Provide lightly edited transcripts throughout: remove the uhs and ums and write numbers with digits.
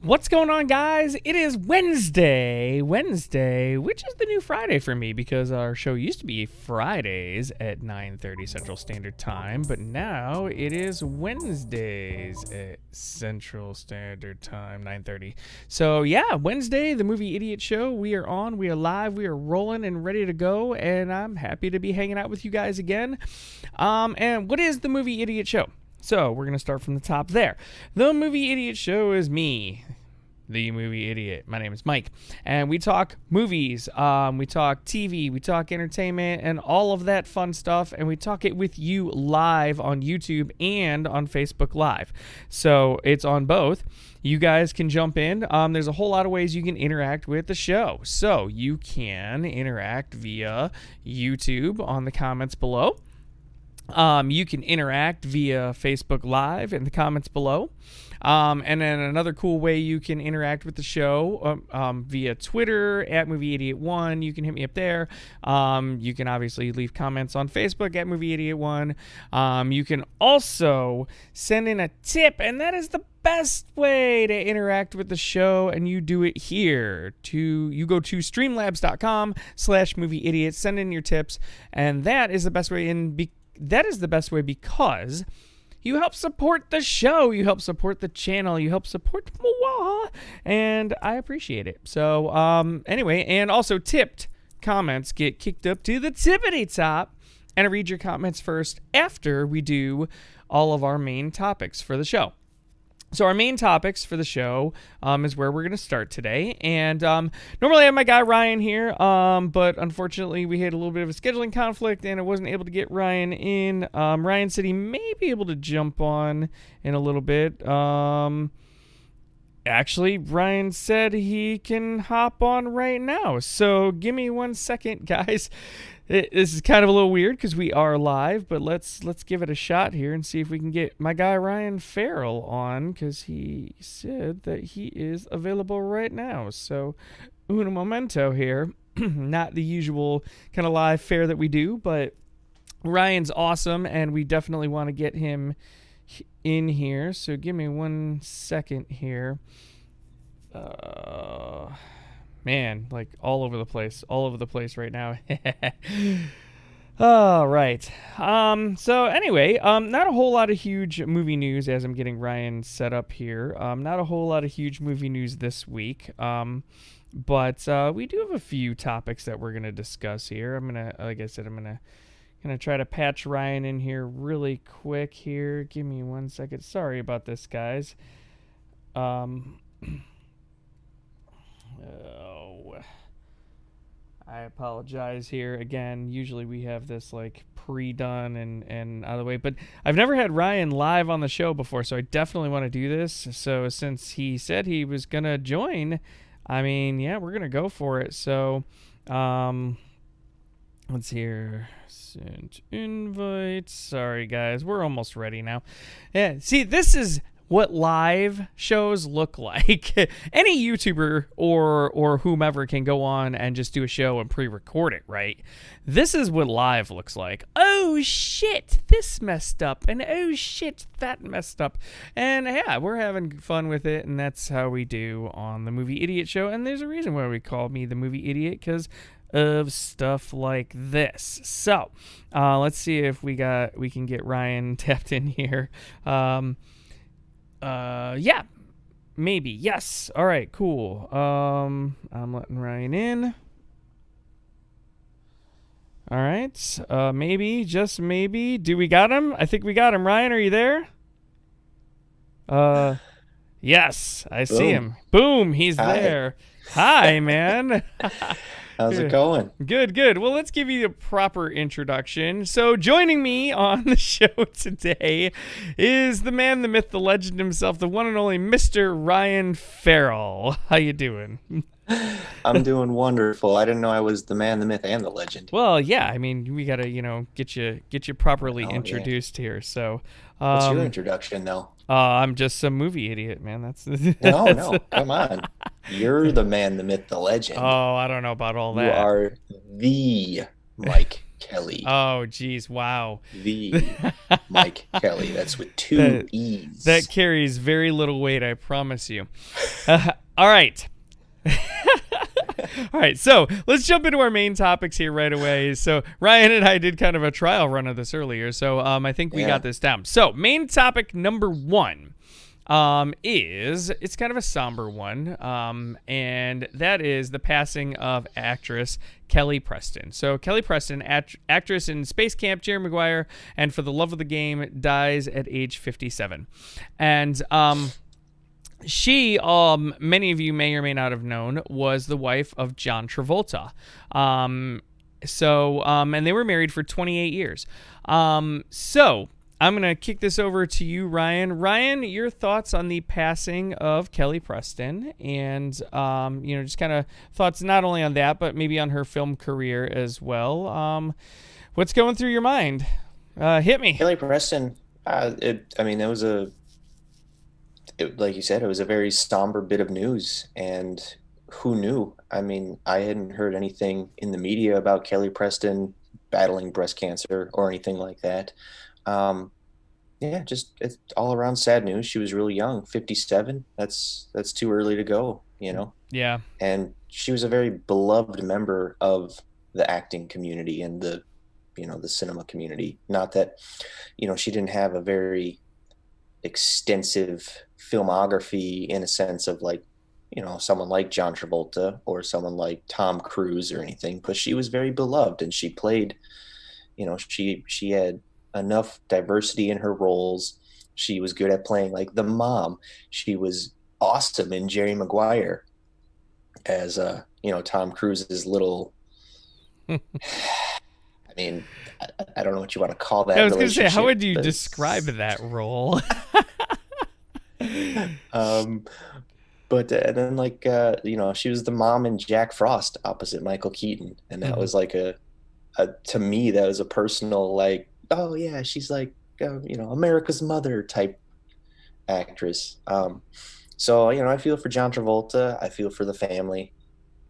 What's going on, guys? It is Wednesday, which is the new Friday for me because our show used to be Fridays at 9:30 Central Standard Time, but now it is Wednesdays at Central Standard Time, 9:30. So yeah, Wednesday, the Movie Idiot Show. We are on, we are live, we are rolling and ready to go, and I'm happy to be hanging out with you guys again. And what is the Movie Idiot Show? So we're going to start from the top there. The Movie Idiot Show is me, the Movie Idiot. My name is Mike, and we talk movies, we talk TV, we talk entertainment, and all of that fun stuff, and we talk it with you live on YouTube and on Facebook Live. So it's on both. You guys can jump in. There's a whole lot of ways you can interact with the show. So you can interact via YouTube on the comments below. You can interact via Facebook Live in the comments below. And then another cool way you can interact with the show via Twitter at MovieIdiot1. You can hit me up there. You can obviously leave comments on Facebook at MovieIdiot1. You can also send in a tip, and that is the best way to interact with the show, and you do it here. You go to streamlabs.com/MovieIdiot, send in your tips, and that is the best way because you help support the show, you help support the channel, you help support moi, and I appreciate it. So anyway, and also tipped comments get kicked up to the tippity top, and I read your comments first after we do all of our main topics for the show. So our main topics for the show is where we're going to start today. And normally I have my guy Ryan here, but unfortunately we had a little bit of a scheduling conflict and I wasn't able to get Ryan in. Ryan said he may be able to jump on in a little bit. Actually, Ryan said he can hop on right now. So give me 1 second, guys. This is kind of a little weird because we are live, but let's give it a shot here and see if we can get my guy Ryan Farrell on, because he said that he is available right now. So uno momento here. Not the usual kind of live fare that we do, but Ryan's awesome and we definitely want to get him in here. So give me 1 second here. Man, like all over the place right now. All right. So anyway, not a whole lot of huge movie news as I'm getting Ryan set up here. Not a whole lot of huge movie news this week. But we do have a few topics that we're gonna discuss here. I'm gonna try to patch Ryan in here really quick here. Give me 1 second. Sorry about this, guys. I apologize here again. Usually we have this like pre-done and out of the way, but I've never had Ryan live on the show before, so I definitely want to do this. So since he said he was gonna join, I mean, yeah, we're gonna go for it. So let's hear. Send invite. Sorry guys, we're almost ready now. Yeah, see, this is what live shows look like. Any YouTuber or whomever can go on and just do a show and pre-record it, right? This is what live looks like. Oh shit, this messed up, and oh shit, that messed up. And yeah, we're having fun with it, and that's how we do on the Movie Idiot Show. And there's a reason why we call me the Movie Idiot, because of stuff like this. So let's see if we can get Ryan tapped in here. Yeah, maybe. Yes. All right, cool. I'm letting Ryan in. All right. Maybe, just maybe. Do we got him? I think we got him. Ryan, are you there? Yes, I see him. Boom, he's there. Hi, man. How's it going? Good. Well, let's give you a proper introduction. So joining me on the show today is the man, the myth, the legend himself, the one and only Mr. Ryan Farrell. How you doing? I'm doing wonderful. I didn't know I was the man, the myth, and the legend. Well, yeah, I mean, we got to, get you properly introduced here. So, what's your introduction, though? I'm just some movie idiot, man. No, come on. You're the man, the myth, the legend. Oh, I don't know about all that. You are the Mike Kelly. Oh, geez, wow. The Mike Kelly. That's with two That, E's. that carries very little weight, I promise you. All right. All right, so let's jump into our main topics here right away. So Ryan and I did kind of a trial run of this earlier, so I think we got this down. So main topic number one is, it's kind of a somber one, and that is the passing of actress Kelly Preston. So Kelly Preston, actress in Space Camp, Jerry Maguire, and For the Love of the Game, dies at age 57. And she, many of you may or may not have known, was the wife of John Travolta. And they were married for 28 years. So I'm going to kick this over to you, Ryan. Ryan, your thoughts on the passing of Kelly Preston and, just kind of thoughts not only on that, but maybe on her film career as well. What's going through your mind? Hit me. Kelly Preston, like you said, it was a very somber bit of news, and who knew? I mean, I hadn't heard anything in the media about Kelly Preston battling breast cancer or anything like that. Just it's all around sad news. She was really young, 57. That's too early to go, Yeah. And she was a very beloved member of the acting community and the cinema community. Not that, she didn't have a very extensive filmography in a sense of like, someone like John Travolta or someone like Tom Cruise or anything, but she was very beloved, and she played, she had enough diversity in her roles. She was good at playing like the mom. She was awesome in Jerry Maguire as Tom Cruise's little I mean, I don't know what you want to call that. I was going to say, how would you describe that role? But and then she was the mom in Jack Frost opposite Michael Keaton, and that was like a to me that was a personal like, oh yeah, she's like America's mother type actress. So I feel for John Travolta. I feel for the family.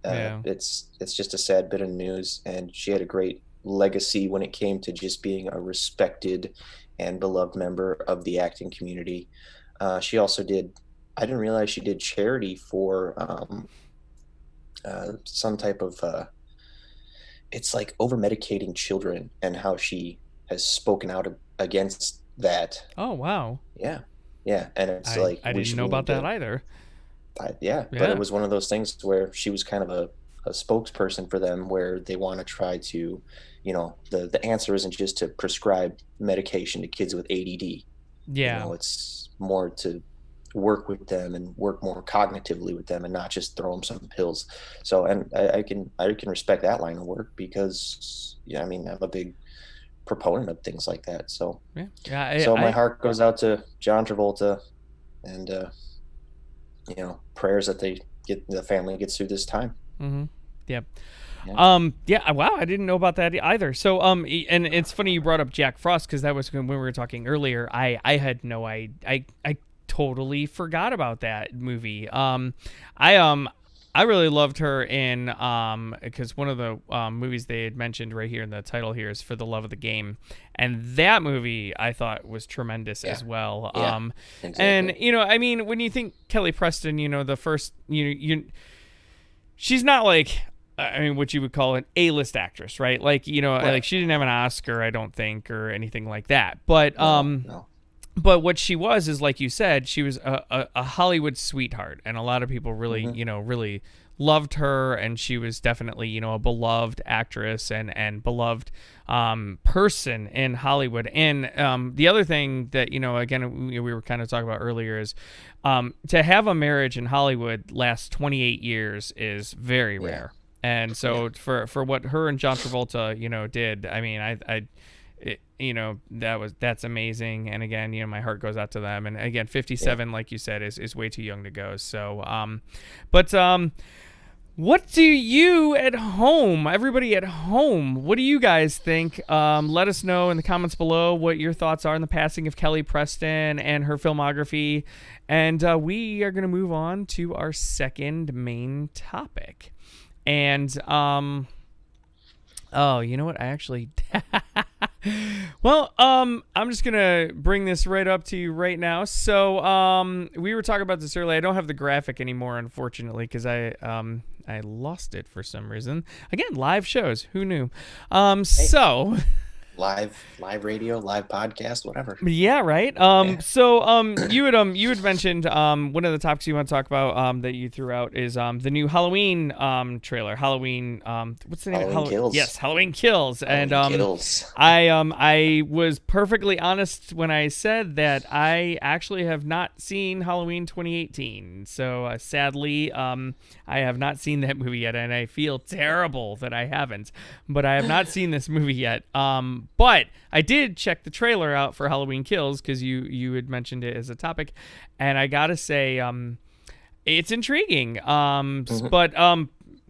It's just a sad bit of news, and she had a great legacy when it came to just being a respected and beloved member of the acting community. She also I didn't realize she did charity for some type of it's like over medicating children, and how she has spoken out against that. Oh wow. Yeah And it's I didn't know about that either. But it was one of those things where she was kind of a spokesperson for them, where they want to try to, the answer isn't just to prescribe medication to kids with ADD. It's more to work with them and work more cognitively with them, and not just throw them some pills. So, and I can respect that line of work, because I'm a big proponent of things like that. So my heart goes out to John Travolta, and prayers that the family gets through this time. Mm-hmm. Yep. Yeah. Wow. I didn't know about that either. So, and it's funny you brought up Jack Frost, because that was when we were talking earlier. I had no I totally forgot about that movie. I really loved her in because one of the movies they had mentioned right here in the title here is For the Love of the Game, and that movie I thought was tremendous as well. Exactly. And when you think Kelly Preston, the first she's not like what you would call an A-list actress, right? Like like she didn't have an Oscar, I don't think, or anything like that. But no. But what she was is, like you said, she was a Hollywood sweetheart, and a lot of people really, really loved her, and she was definitely, a beloved actress and beloved person in Hollywood. And the other thing that, again, we were kind of talking about earlier is to have a marriage in Hollywood last 28 years is very rare. And so for what her and John Travolta, did, that's amazing. And again, my heart goes out to them. And again, 57, like you said, is way too young to go. So, what do you at home, everybody at home, what do you guys think? Let us know in the comments below what your thoughts are on the passing of Kelly Preston and her filmography. And we are going to move on to our second main topic. And Oh, you know what? I actually. Well, I'm just gonna bring this right up to you right now. So, we were talking about this earlier. I don't have the graphic anymore, unfortunately, because I lost it for some reason. Again, live shows. Who knew? Hey, So. live radio, live podcast, whatever. Yeah, right. Yeah. So you had mentioned one of the topics you want to talk about that you threw out is the new Halloween trailer. Halloween what's the name? Halloween Kills. Yes, Halloween Kills. And Halloween Kills. I was perfectly honest when I said that I actually have not seen Halloween 2018. So sadly, I have not seen that movie yet, and I feel terrible that I haven't. But I have not seen this movie yet. But I did check the trailer out for Halloween Kills because you had mentioned it as a topic, and I gotta say, it's intriguing. But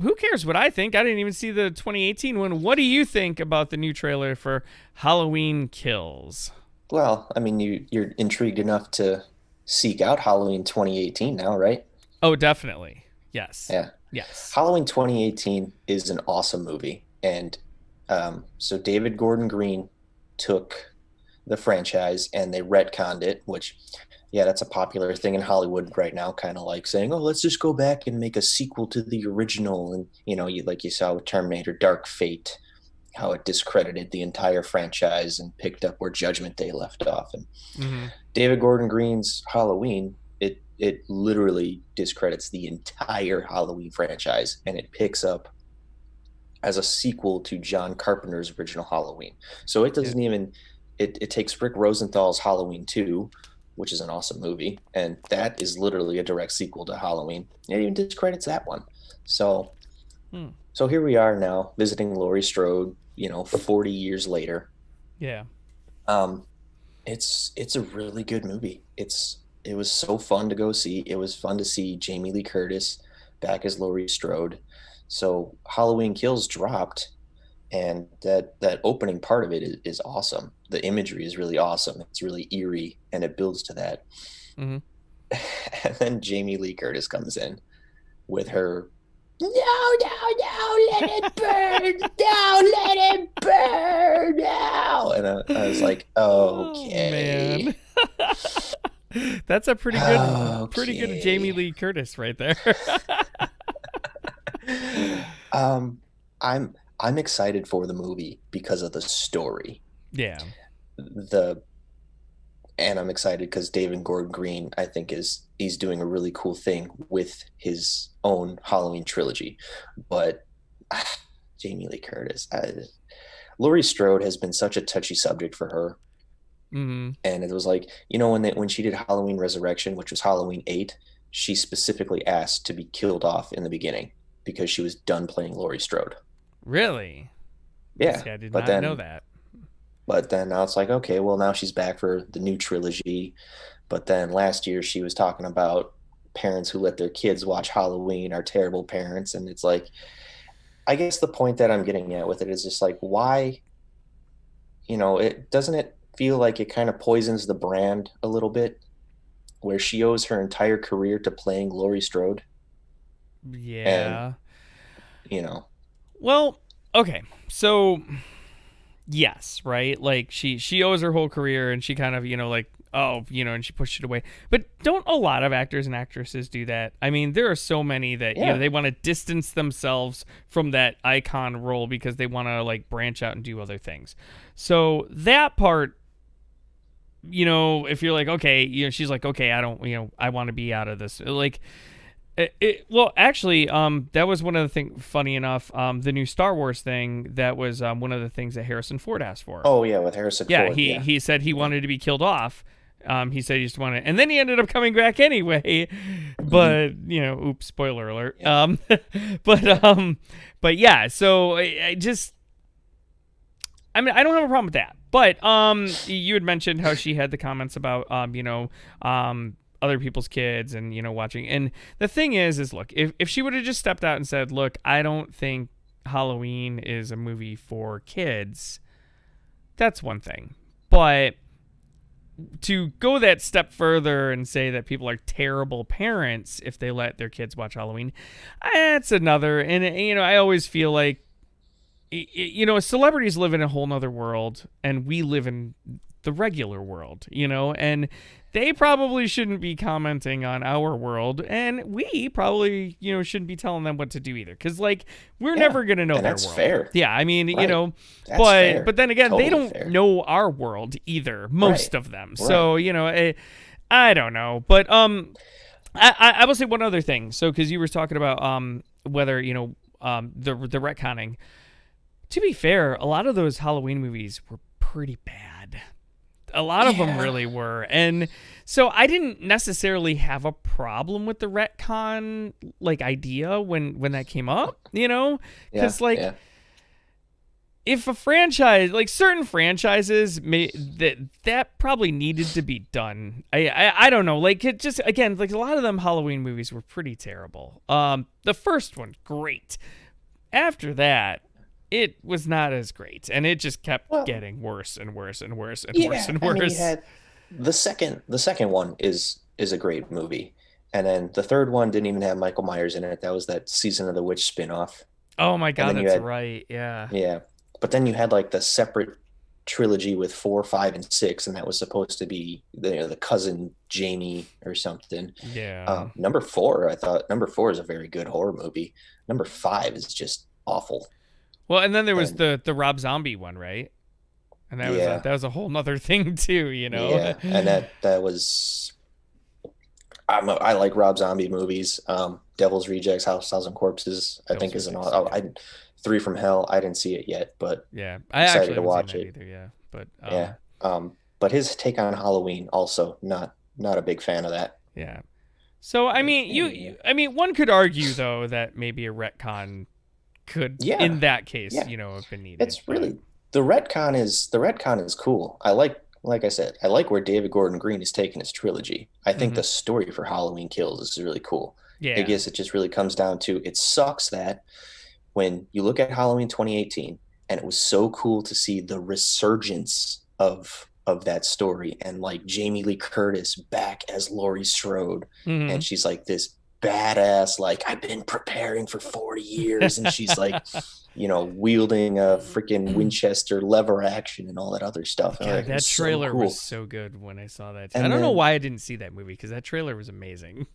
who cares what I think? I didn't even see the 2018 one. What do you think about the new trailer for Halloween Kills? Well, I mean, you're intrigued enough to seek out Halloween 2018 now, right? Oh, definitely. Yes. Yeah. Yes. Halloween 2018 is an awesome movie. And so David Gordon Green took the franchise and they retconned it, which, yeah, that's a popular thing in Hollywood right now, kind of like saying, oh, let's just go back and make a sequel to the original. And, like you saw with Terminator Dark Fate, how it discredited the entire franchise and picked up where Judgment Day left off. And David Gordon Green's Halloween, it literally discredits the entire Halloween franchise, and it picks up as a sequel to John Carpenter's original Halloween. So it doesn't even it takes Rick Rosenthal's Halloween 2, which is an awesome movie, and that is literally a direct sequel to Halloween. It even discredits that one. So so here we are now visiting Laurie Strode, 40 years later. Yeah. It's a really good movie. It was so fun to go see. It was fun to see Jamie Lee Curtis back as Laurie Strode. So Halloween Kills dropped, and that opening part of it is awesome. The imagery is really awesome. It's really eerie, and it builds to that. And then Jamie Lee Curtis comes in with her, no, let it burn. No, let it burn now. And I was like, okay. Oh, man. That's a pretty good Jamie Lee Curtis right there. I'm excited for the movie because of the story. Yeah. And I'm excited because David Gordon Green, I think, he's doing a really cool thing with his own Halloween trilogy. But Jamie Lee Curtis, Laurie Strode has been such a touchy subject for her. And it was like, when she did Halloween Resurrection, which was Halloween 8, she specifically asked to be killed off in the beginning because she was done playing Laurie Strode. Really? Yeah. See, I did not know that. But then now it's like, okay, well, now she's back for the new trilogy. But then last year she was talking about parents who let their kids watch Halloween are terrible parents. And it's like, I guess the point that I'm getting at with it is just like, why, doesn't it feel like it kind of poisons the brand a little bit, where she owes her entire career to playing Laurie Strode? Yeah. And, well, okay. So yes, right? Like she owes her whole career, and she kind of, and she pushed it away. But don't a lot of actors and actresses do that? I mean, there are so many that, they want to distance themselves from that icon role because they want to like branch out and do other things. So that part, if you're like, okay, she's like, okay, I don't, I want to be out of this. Like, well, actually, that was one of the things, funny enough, the new Star Wars thing, that was one of the things that Harrison Ford asked for. Oh, yeah, with Harrison Ford. He said he wanted to be killed off. He said he just wanted, and then he ended up coming back anyway. But oops, spoiler alert. Yeah. But yeah. So I mean, I don't have a problem with that. But you had mentioned how she had the comments about other people's kids and watching. And the thing is look, if she would have just stepped out and said, look, I don't think Halloween is a movie for kids, that's one thing. But to go that step further and say that people are terrible parents if they let their kids watch Halloween, that's another. And I always feel like celebrities live in a whole nother world, and we live in the regular world, and they probably shouldn't be commenting on our world, and we probably, shouldn't be telling them what to do either, because we're never gonna know their that's world. fair. Yeah, I mean, Right. That's but fair. but then again, they Totally don't fair. know our world either, most Right. of them. So I don't know, but I will say one other thing. So because you were talking about whether the retconning. To be fair, a lot of those Halloween movies were pretty bad. A lot of them really were. And so I didn't necessarily have a problem with the retcon idea when that came up, because if a franchise, certain franchises that probably needed to be done. I don't know, it just, again, a lot of them Halloween movies were pretty terrible. The first one, great. After that, it was not as great, and it just kept getting worse and worse and worse and worse and worse. I mean, you had the second one is a great movie, and then the third one didn't even have Michael Myers in it. That was that Season of the Witch spinoff. Oh my god, that's right. Yeah. Yeah, but then you had the separate trilogy with 4, 5, and 6, and that was supposed to be the cousin Jamie or something. Yeah. Number 4, I thought number 4 is a very good horror movie. Number 5 is just awful. Well, and then there was the Rob Zombie one, right? And that was a whole nother thing too, Yeah, and that was. I like Rob Zombie movies. Devil's Rejects, House, Thousand Corpses, I think is an. Three from Hell. I didn't see it yet, but yeah, I excited actually to watch seen that it. either. Yeah, but but his take on Halloween also not a big fan of that. Yeah. So I mean, one could argue though that maybe a retcon could, in that case, have been needed. It's really the retcon is cool. Like I said, I like where David Gordon Green is taking his trilogy. I think the story for Halloween Kills is really cool. Yeah. I guess it just really comes down to, it sucks that when you look at Halloween 2018, and it was so cool to see the resurgence of that story, and Jamie Lee Curtis back as Laurie Strode, and she's this badass, I've been preparing for 40 years, and she's wielding a freaking Winchester lever action and all that other stuff. God, that trailer was so good when I saw that. I don't know why I didn't see that movie, because that trailer was amazing.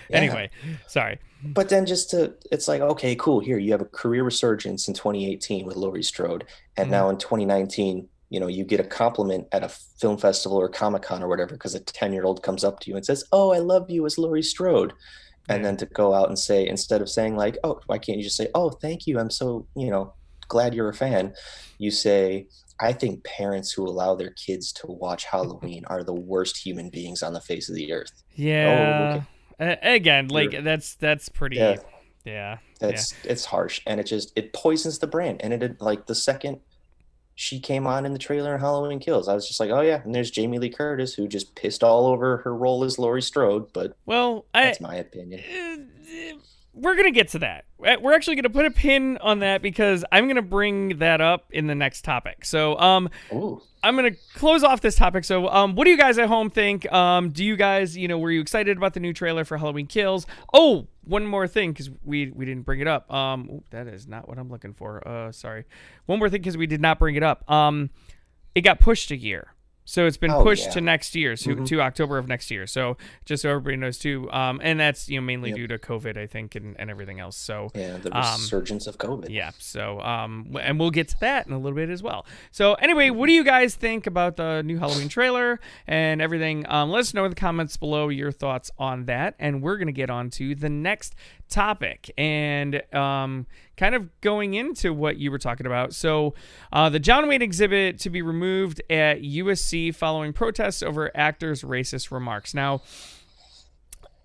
Anyway, sorry. But then it's okay, cool. Here, you have a career resurgence in 2018 with Laurie Strode, and now in 2019, you get a compliment at a film festival or Comic-Con or whatever, because a 10-year-old comes up to you and says, "Oh, I love you as Laurie Strode." And then to go out and say, instead of saying "Oh, why can't you just say, oh, thank you, I'm so, glad you're a fan," you say, "I think parents who allow their kids to watch Halloween are the worst human beings on the face of the earth." Yeah. Oh, okay. Again, that's pretty. Yeah. It's harsh, and it poisons the brand. And it the second she came on in the trailer in Halloween Kills, I was just oh yeah, and there's Jamie Lee Curtis, who just pissed all over her role as Laurie Strode. But that's my opinion. We're going to get to that. We're actually going to put a pin on that, because I'm going to bring that up in the next topic. So I'm going to close off this topic. So what do you guys at home think? Do you guys, were you excited about the new trailer for Halloween Kills? Oh, one more thing, because we didn't bring it up. That is not what I'm looking for. Sorry. One more thing, because we did not bring it up. It got pushed a year. So it's been pushed to next year, to October of next year. So just so everybody knows too, and that's mainly due to COVID, I think, and everything else. So the resurgence of COVID. Yeah. So and we'll get to that in a little bit as well. So anyway, what do you guys think about the new Halloween trailer and everything? Let us know in the comments below your thoughts on that, and we're gonna get on to the next topic, and kind of going into what you were talking about. So the John Wayne exhibit to be removed at USC following protests over actors' racist remarks. Now,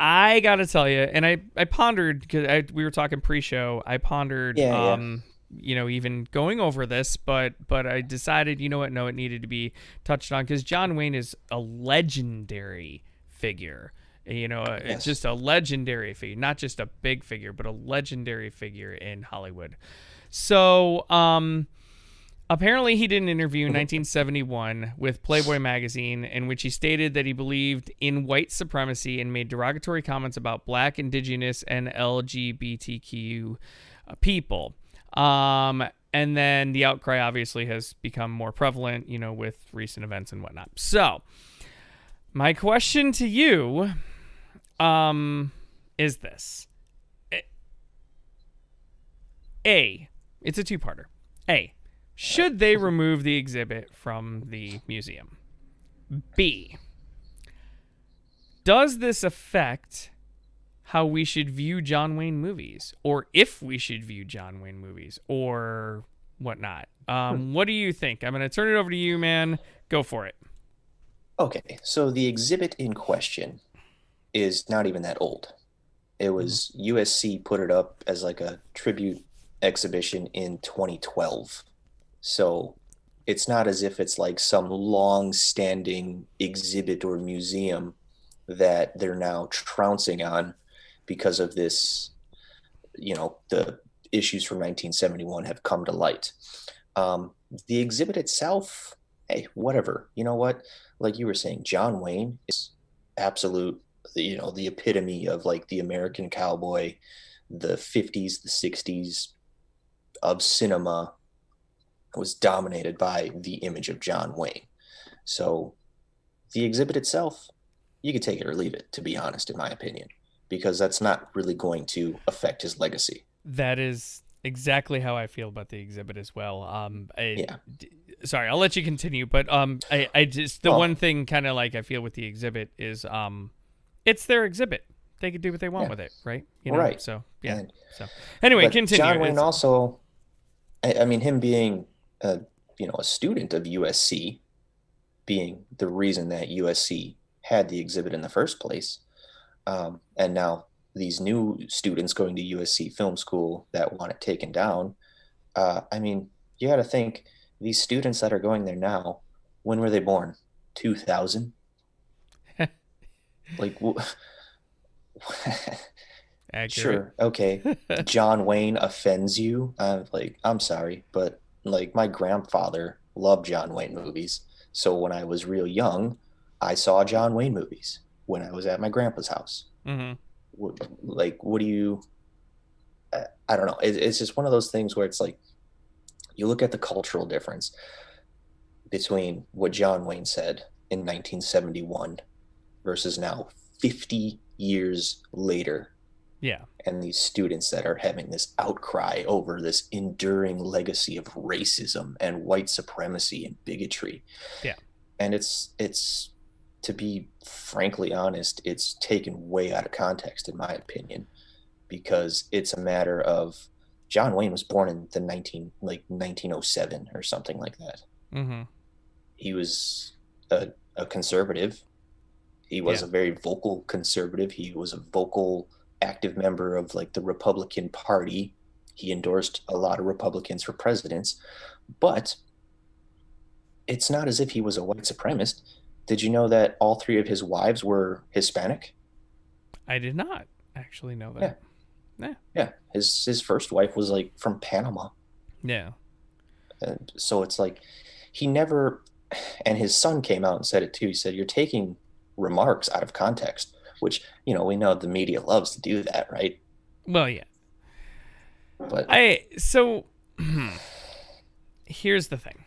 I gotta tell you, and I pondered, because we were talking pre-show, I pondered even going over this, but I decided, what, no, it needed to be touched on, because John Wayne is a legendary figure. It's just a legendary figure, not just a big figure, but a legendary figure in Hollywood. So, apparently he did an interview in 1971 with Playboy magazine, in which he stated that he believed in white supremacy and made derogatory comments about Black, Indigenous, and LGBTQ people. And then the outcry obviously has become more prevalent, with recent events and whatnot. So, my question to you is this. A, it's a two-parter. A, should they remove the exhibit from the museum? B, does this affect how we should view John Wayne movies, or if we should view John Wayne movies, or whatnot? What do you think? I'm going to turn it over to you, man. Go for it. Okay, so the exhibit in question is not even that old. It was USC put it up as like a tribute exhibition in 2012. So it's not as if it's like some long-standing exhibit or museum that they're now trouncing on because of this, the issues from 1971 have come to light. The exhibit itself, hey, whatever. You know what? Like you were saying, John Wayne is absolute, the epitome of like the American cowboy, the 50s, the 60s of cinema was dominated by the image of John Wayne. So the exhibit itself, you could take it or leave it, to be honest, in my opinion, because that's not really going to affect his legacy. That is exactly how I feel about the exhibit as well. Yeah. Sorry, I'll let you continue, but I just one thing kind of like I feel with the exhibit is it's their exhibit. They could do what they want with it, right? Right. So yeah. So anyway, continue. John Wayne also, I mean, him being a student of USC, being the reason that USC had the exhibit in the first place, and now these new students going to USC Film School that want it taken down. I mean, you got to think these students that are going there now, when were they born? 2000? Like, sure, okay. John Wayne offends you. I'm sorry, but like my grandfather loved John Wayne movies. So when I was real young, I saw John Wayne movies when I was at my grandpa's house. Mm-hmm. What do you, I don't know. It's just one of those things where it's like, you look at the cultural difference between what John Wayne said in 1971 versus now 50 years later. Yeah. And these students that are having this outcry over this enduring legacy of racism and white supremacy and bigotry. Yeah. And it's to be frankly honest, it's taken way out of context, in my opinion, because it's a matter of John Wayne was born in the 1907 or something like that. Mm-hmm. He was a conservative. He was a very vocal conservative. He was a vocal, active member of like the Republican Party. He endorsed a lot of Republicans for presidents, but it's not as if he was a white supremacist. Did you know that all three of his wives were Hispanic? I did not actually know that. Yeah. His first wife was like from Panama. Yeah. And so it's like he never, and his son came out and said it too. He said, "You're taking remarks out of context," which, we know the media loves to do that, right? Well, yeah. But here's the thing.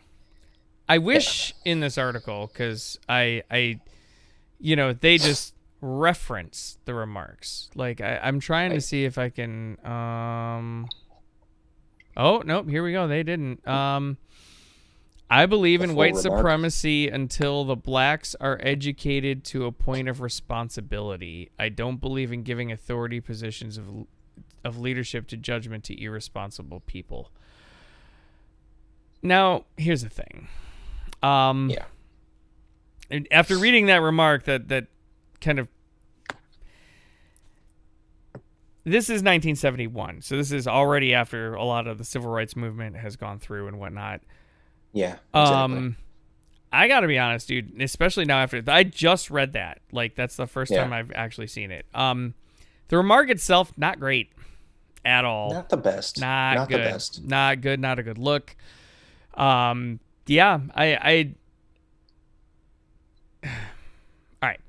I wish in this article, because they just reference the remarks. Like I'm trying to see if I can. Oh nope, here we go. They didn't. I believe in white supremacy until the blacks are educated to a point of responsibility. I don't believe in giving authority positions of leadership to judgment to irresponsible people. Now, here's the thing. After reading that remark, that kind of, this is 1971, so this is already after a lot of the civil rights movement has gone through and whatnot. Yeah. Exactly. I gotta be honest, dude, especially now after I just read that. Like, that's the first time I've actually seen it. The remark itself, not great at all. Not the best. Not good. The best. Not good. Not a good look. Yeah, all right.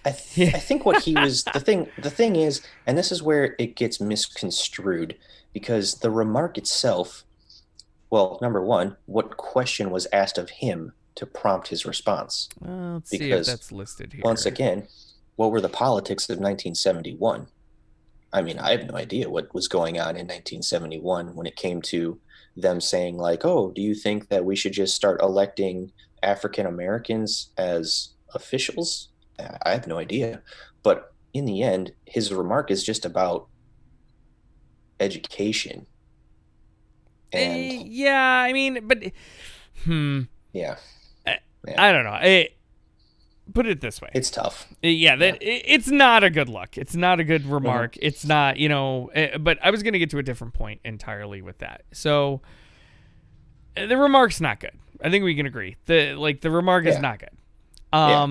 I think what he was, the thing is, and this is where it gets misconstrued, because the remark itself, Well, number one, what question was asked of him to prompt his response? Let's see if Because that's listed once here. again, what were the politics of 1971? I mean, I have no idea what was going on in 1971 when it came to them saying, like, oh, do you think that we should just start electing African Americans as officials? I have no idea. But in the end, his remark is just about education. And Yeah, I mean, but yeah, I, yeah, I don't know. Put it this way. it's tough. Yeah, Yeah. it's not a good look. It's not a good remark. Mm-hmm. It's not, but I was going to get to a different point entirely with that. So the remark's not good. I think we can agree. The remark is Yeah. not good. Yeah.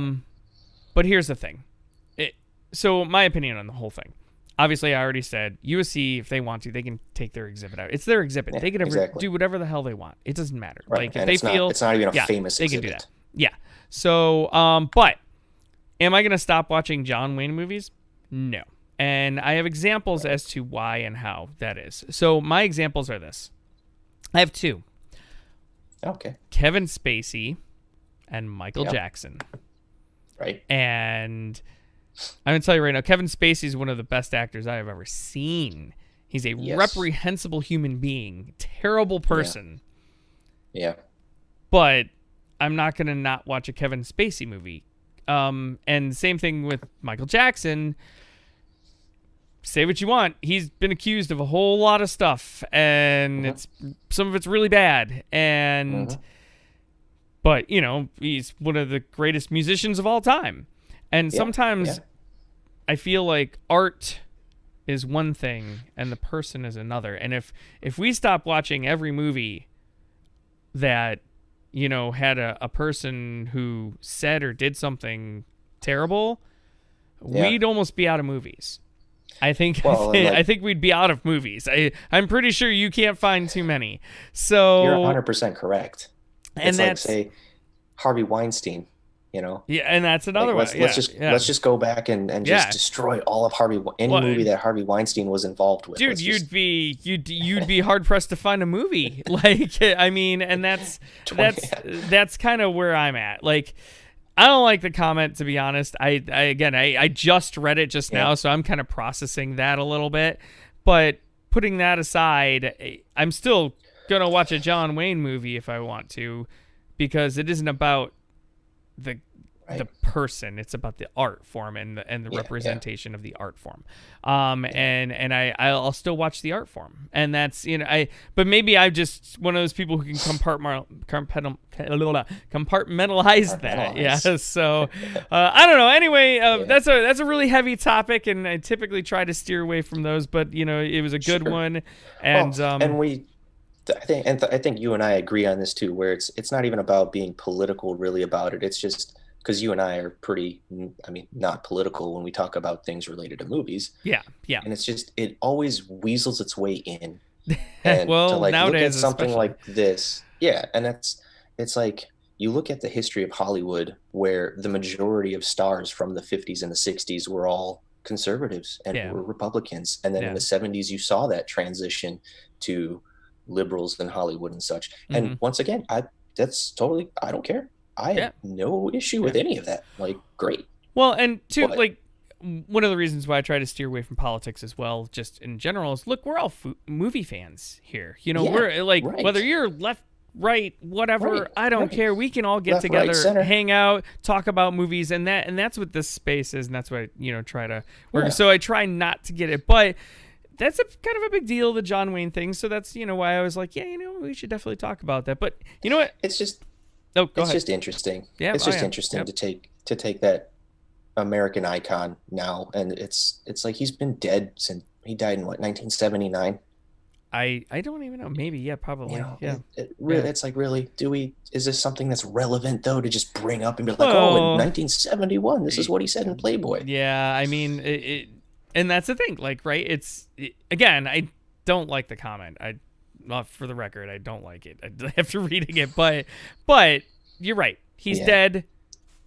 But here's the thing. So my opinion on the whole thing. Obviously, I already said USC, if they want to, they can take their exhibit out. It's their exhibit. Yeah, They can exactly. do whatever the hell they want. It doesn't matter. Right. Like if And they it's feel not, it's not even a yeah, famous they exhibit. can do that. Yeah. So, but am I going to stop watching John Wayne movies? No. And I have examples as to why and how that is. So my examples are this. I have two. Okay. Kevin Spacey and Michael Yep. Jackson. Right. And I'm going to tell you right now, Kevin Spacey is one of the best actors I have ever seen. He's a Yes. reprehensible human being, terrible person. Yeah. But I'm not going to not watch a Kevin Spacey movie. And same thing with Michael Jackson. Say what you want. He's been accused of a whole lot of stuff, and some of it's really bad. And but he's one of the greatest musicians of all time. And sometimes I feel like art is one thing and the person is another. And if we stop watching every movie that had a person who said or did something terrible, we'd almost be out of movies. I think I think we'd be out of movies. I'm pretty sure you can't find too many. So you're 100% correct. And it's that's like, say, Harvey Weinstein, Yeah, and that's another like, one. let's just go back and just destroy all of any movie that Harvey Weinstein was involved with. Dude, you'd be hard pressed to find a movie. Like, I mean, and that's kind of where I'm at. Like, I don't like the comment, to be honest. I just read it just now, so I'm kind of processing that a little bit. But putting that aside, I'm still gonna watch a John Wayne movie if I want to, because it isn't about the person. It's about the art form and the representation of the art form. And I'll still watch the art form. And that's but maybe I'm just one of those people who can compartmentalize that. Yeah. So I don't know. Anyway, that's a really heavy topic, and I typically try to steer away from those. But it was a good one, and I think you and I agree on this too, where it's not even about being political really about it. It's just because you and I are pretty, not political when we talk about things related to movies. Yeah, yeah. And it's just, it always weasels its way in. And well, to look nowadays, at something especially. like this. Yeah. And it's like, you look at the history of Hollywood, where the majority of stars from the 50s and the 60s were all conservatives and were Republicans. And then in the 70s, you saw that transition to liberals in Hollywood and such. And once again, I don't care. I have no issue with any of that. Like, great. Well, and one of the reasons why I try to steer away from politics as well, just in general, is look, we're all movie fans here. We're like, whether you're left, right, whatever, I don't care. We can all get left, together, right, hang out, talk about movies, and that's what this space is, and that's what I try to work. Yeah. So I try not to get it, but that's kind of a big deal, the John Wayne thing. So that's why I was like, we should definitely talk about that. But you know what? It's just. Oh, go ahead. Just interesting. Yeah, it's just interesting to take that American icon now, and it's like he's been dead since he died in 1979. I don't even know. Maybe probably. It's like, really, is this something that's relevant though to just bring up and be like, in 1971, this is what he said in Playboy. Yeah, I mean, and that's the thing. Like, right? Again, I don't like the comment. For the record, I don't like it. I have to reading it, but you're right. He's dead.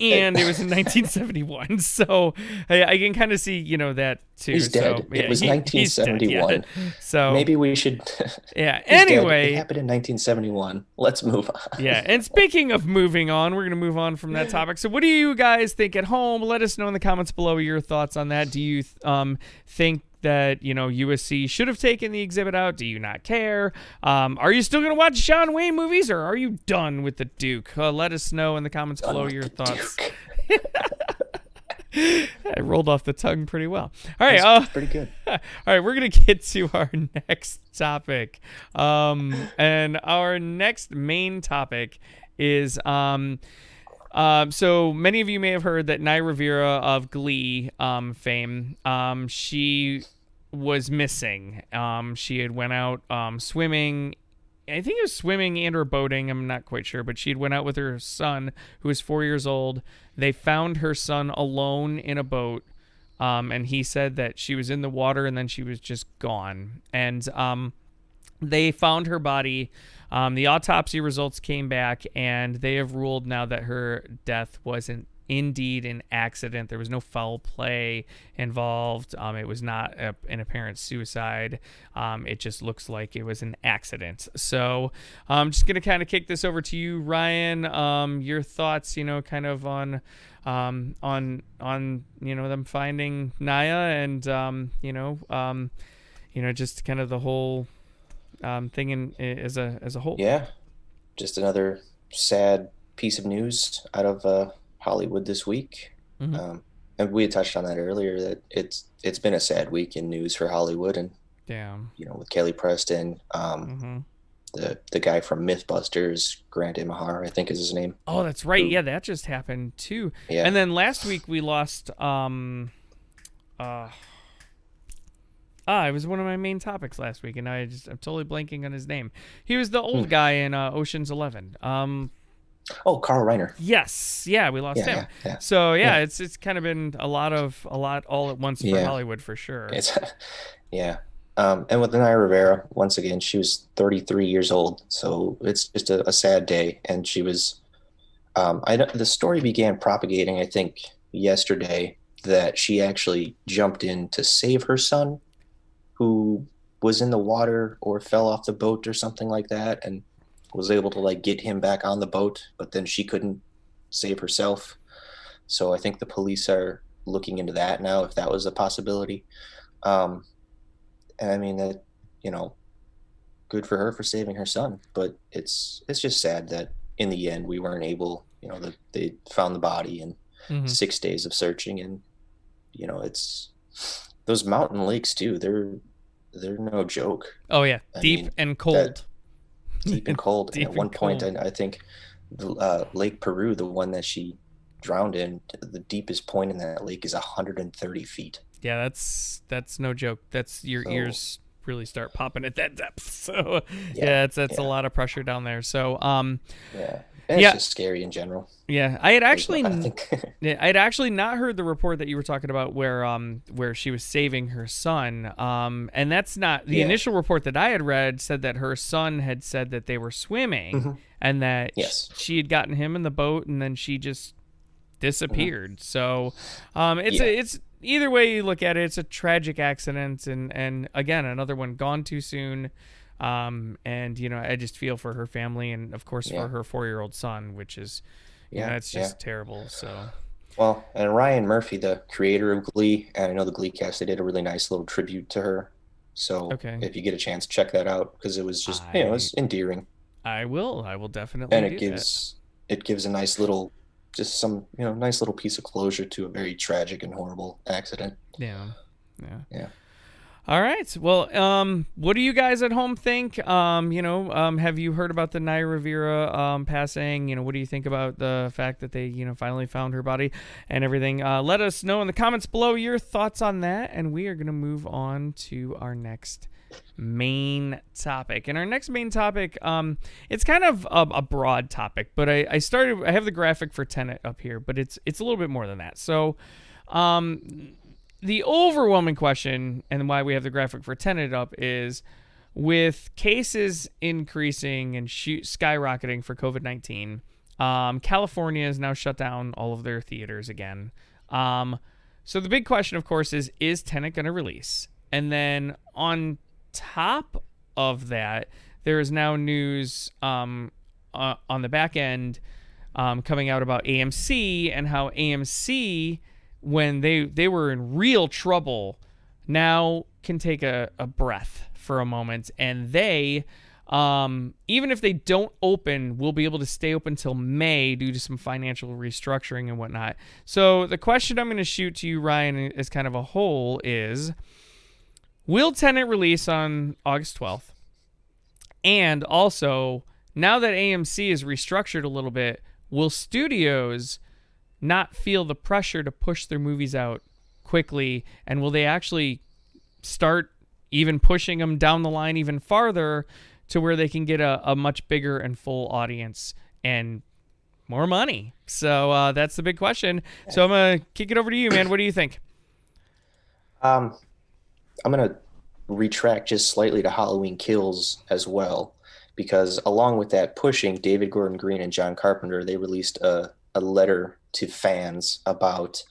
and it was in 1971. So I can kind of see, that too. He's dead. So, It was he's dead, 1971. So maybe we should. Yeah. He's Anyway, dead. It happened in 1971. Let's move on. Yeah. And speaking of moving on, we're going to move on from that topic. So what do you guys think at home? Let us know in the comments below your thoughts on that. Do you think that, USC should have taken the exhibit out? Do you not care? Are you still going to watch John Wayne movies, or are you done with the Duke? Let us know in the comments below your thoughts. I rolled off the tongue pretty well. All right. That's pretty good. All right. We're going to get to our next topic. And our next main topic is, so many of you may have heard that Nia Rivera of Glee fame, she was missing. She had went out swimming. I think it was swimming and or boating. I'm not quite sure, but she had went out with her son, who was 4 years old. They found her son alone in a boat, and he said that she was in the water and then she was just gone. And they found her body. The autopsy results came back, and they have ruled now that her death wasn't indeed an accident. There was no foul play involved. It was not an apparent suicide. It just looks like it was an accident. So I'm just going to kind of kick this over to you, Ryan. Your thoughts, kind of on them finding Nia and, just kind of the whole thing as a whole. Yeah. Just another sad piece of news out of Hollywood this week. Mm-hmm. And we had touched on that earlier, that it's been a sad week in news for Hollywood, and with Kelly Preston, the guy from Mythbusters, Grant Imahar, I think is his name. Oh, that's right. Yeah, that just happened too. Yeah. And then last week we lost it was one of my main topics last week, and I'm totally blanking on his name. He was the old guy in Ocean's 11. Oh, Carl Reiner. Yes, yeah, we lost him. Yeah. So it's kind of been a lot all at once for Hollywood for sure. And with Nia Rivera, once again, she was 33 years old, so it's just a sad day. And she was, the story began propagating, I think, yesterday, that she actually jumped in to save her son, who was in the water or fell off the boat or something like that, and was able to get him back on the boat, but then she couldn't save herself. So I think the police are looking into that now, if that was a possibility. And I mean that, good for her for saving her son, but it's just sad that in the end we weren't able, that they found the body and 6 days of searching, and it's those mountain lakes too. They're no joke. Oh yeah, deep and cold. Deep and cold. Deep and at one and point, cold. I think Lake Peru, the one that she drowned in, the deepest point in that lake is 130 feet. Yeah, that's no joke. That's your ears really start popping at that depth. So that's a lot of pressure down there. So And it's just scary in general. Yeah, I had actually not heard the report that you were talking about where she was saving her son. And that's not the initial report that I had read said that her son had said that they were swimming and that she had gotten him in the boat and then she just disappeared. So it's either way you look at it, it's a tragic accident, and again another one gone too soon. And I just feel for her family and of course for her 4-year-old son, which is it's just terrible. So well, and Ryan Murphy, the creator of Glee, and I know the Glee cast, they did a really nice little tribute to her. So if you get a chance, check that out, because it was just it was endearing. I will definitely. And it gives a nice little, just some nice little piece of closure to a very tragic and horrible accident. Yeah. All right. Well, what do you guys at home think? Have you heard about the Nia Rivera passing? What do you think about the fact that they, finally found her body and everything? Let us know in the comments below your thoughts on that, and we are going to move on to our next main topic. And our next main topic, it's kind of a broad topic, but I have the graphic for Tenet up here, but it's a little bit more than that. So, the overwhelming question, and why we have the graphic for Tenet up, is with cases increasing and skyrocketing for COVID-19, California has now shut down all of their theaters again. So the big question, of course, is Tenet going to release? And then on top of that, there is now news on the back end coming out about AMC and how AMC, when they were in real trouble, now can take a breath for a moment, and they, even if they don't open, will be able to stay open till May due to some financial restructuring and whatnot. So the question I'm going to shoot to you, Ryan, as kind of a whole is, will Tenet release on August 12th? And also, now that AMC is restructured a little bit, will studios not feel the pressure to push their movies out quickly? And will they actually start even pushing them down the line even farther to where they can get a much bigger and full audience and more money? So that's the big question. So I'm going to kick it over to you, man. What do you think? I'm going to retract just slightly to Halloween Kills as well, because along with that pushing, David Gordon Green and John Carpenter, they released a letter to fans about,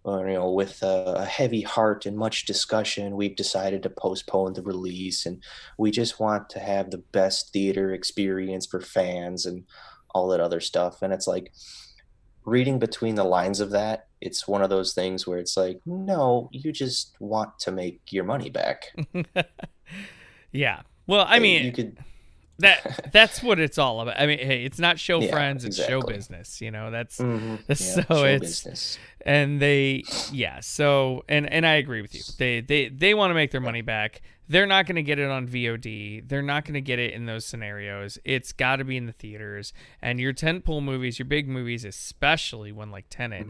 with a heavy heart and much discussion, we've decided to postpone the release, and we just want to have the best theater experience for fans and all that other stuff. And it's like, reading between the lines of that, it's one of those things where it's like, no, you just want to make your money back. Yeah. Well, I mean, you could... that's what it's all about. I mean, hey, it's not show friends, it's exactly. show business. That's so show it's business. And so and I agree with you. They want to make their money back. They're not going to get it on VOD. They're not going to get it in those scenarios. It's got to be in the theaters. And your tentpole movies, your big movies, especially one like Tenet,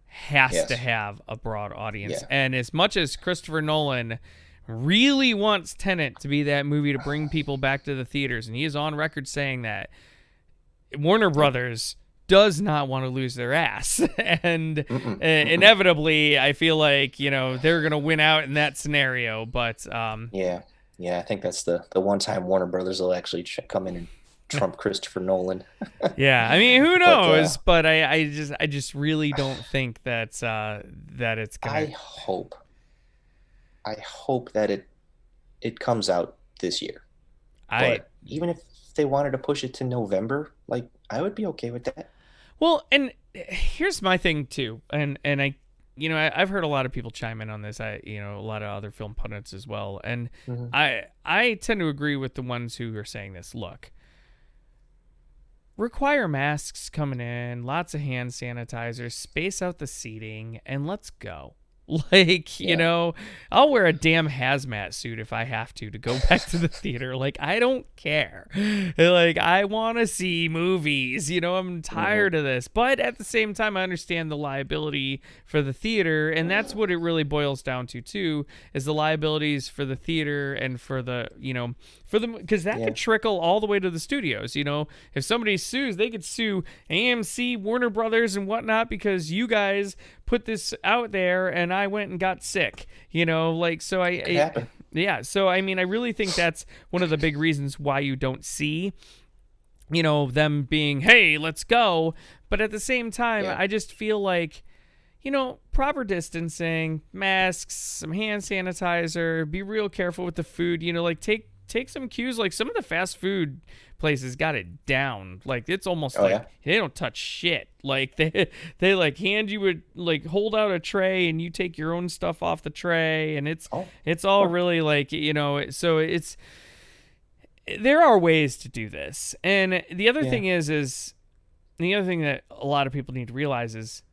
has to have a broad audience. Yeah. And as much as Christopher Nolan really wants Tenet to be that movie to bring people back to the theaters, and he is on record saying that, Warner Brothers does not want to lose their ass. And inevitably, I feel like, they're going to win out in that scenario. But yeah, I think that's the one time Warner Brothers will actually come in and trump Christopher Nolan. Yeah, I mean, who knows? But I just really don't think that it's going to... I hope that it comes out this year. But even if they wanted to push it to November, like, I would be okay with that. Well, and here's my thing too, and I've heard a lot of people chime in on this. A lot of other film pundits as well, and I tend to agree with the ones who are saying this. Look, require masks coming in, lots of hand sanitizers, space out the seating, and let's go. Like, I'll wear a damn hazmat suit if I have to go back to the theater. Like, I don't care. Like, I want to see movies. I'm tired of this. But at the same time, I understand the liability for the theater. And that's what it really boils down to, too, is the liabilities for the theater and for the, because that could trickle all the way to the studios. If somebody sues, they could sue AMC, Warner Brothers, and whatnot because you guys put this out there and I went and got sick, so I mean, I really think that's one of the big reasons why you don't see, them being, hey, let's go. But at the same time, I just feel like, proper distancing, masks, some hand sanitizer, be real careful with the food, take some cues. Like, some of the fast food places got it down. Like, it's almost they don't touch shit. Like, they like hand you hold out a tray and you take your own stuff off the tray, and it's all really like, so it's, there are ways to do this. And the other thing is the other thing that a lot of people need to realize is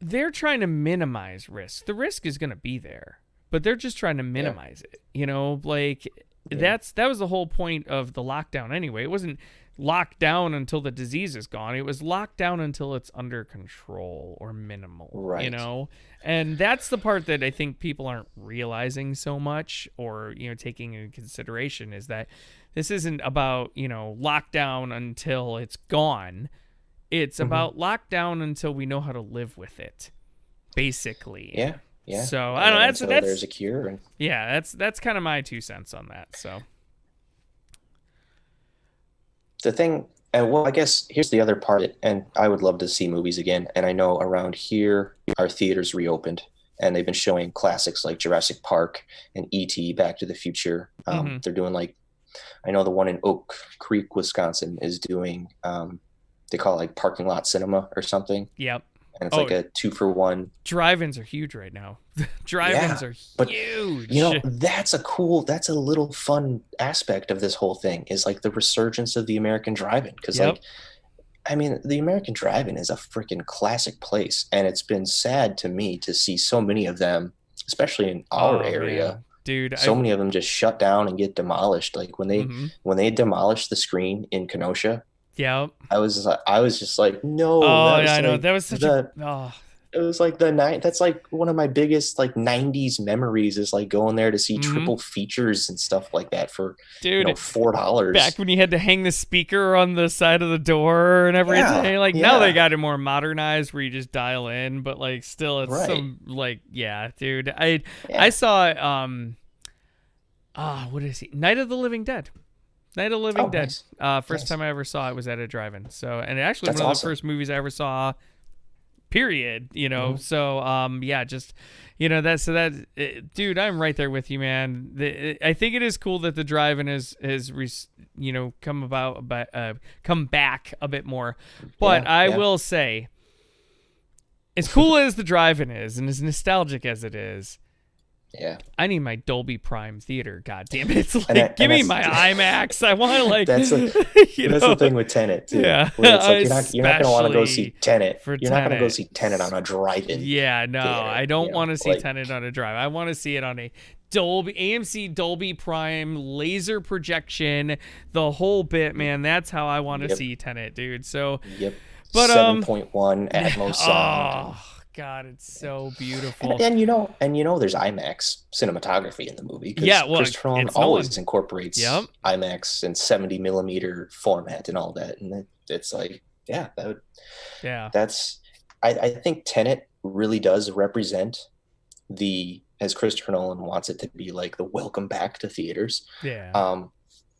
they're trying to minimize risk. The risk is going to be there, but they're just trying to minimize it. That was the whole point of the lockdown anyway. It wasn't locked down until the disease is gone. It was locked down until it's under control or minimal, right. And that's the part that I think people aren't realizing so much or, taking into consideration, is that this isn't about, lockdown until it's gone. It's about lockdown until we know how to live with it, basically. Yeah. So I don't know. That's there's a cure. And... yeah, that's kind of my 2 cents on that. So the thing And well, I guess here's the other part, and I would love to see movies again. And I know around here, our theaters reopened, and they've been showing classics like Jurassic Park and E.T., Back to the Future. They're doing like, I know the one in Oak Creek, Wisconsin is doing, they call it like parking lot cinema or something. Yep. And it's like a 2-for-1. Drive-ins are huge right now. Drive-ins are huge. You know, that's a little fun aspect of this whole thing is like the resurgence of the American drive-in. Because like, I mean, the American drive-in is a freaking classic place. And it's been sad to me to see so many of them, especially in our area. Man. Dude, so many of them just shut down and get demolished. Like when they demolished the screen in Kenosha, yeah, I was just like, no. I know that was such It was like that's like one of my biggest like 90s memories is like going there to see triple features and stuff like that for $4. Back when you had to hang the speaker on the side of the door and everything. Now they got it more modernized where you just dial in, but like still it's some like dude. I saw what is he? Night of the Living Dead. Night of the Living Dead. Nice. First time I ever saw it was at a drive-in. So, and actually That's one of awesome. the first movies I ever saw. Period. You know. So, just dude, I'm right there with you, man. I think it is cool that the drive-in has come back a bit more. But I will say, as cool as the drive-in is, and as nostalgic as it is. Yeah, I need my Dolby Prime theater. God damn it! It's like, give me my IMAX. I want to like. That's the thing with Tenet too. Yeah, where it's like you're not gonna want to go see Tenet. You're not gonna go see Tenet on a drive-in. Yeah, no, theater, I don't want to see Tenet on a drive. I want to see it on a AMC Dolby Prime laser projection. The whole bit, man. That's how I want to see Tenet, dude. So, but 7.1 Atmos sound. Oh God, it's so beautiful. And you know, there's IMAX cinematography in the movie. Christopher Nolan always incorporates IMAX and 70 millimeter format and all that, and it's like, that's. I think Tenet really does represent as Christopher Nolan wants it to be, like the welcome back to theaters. Yeah.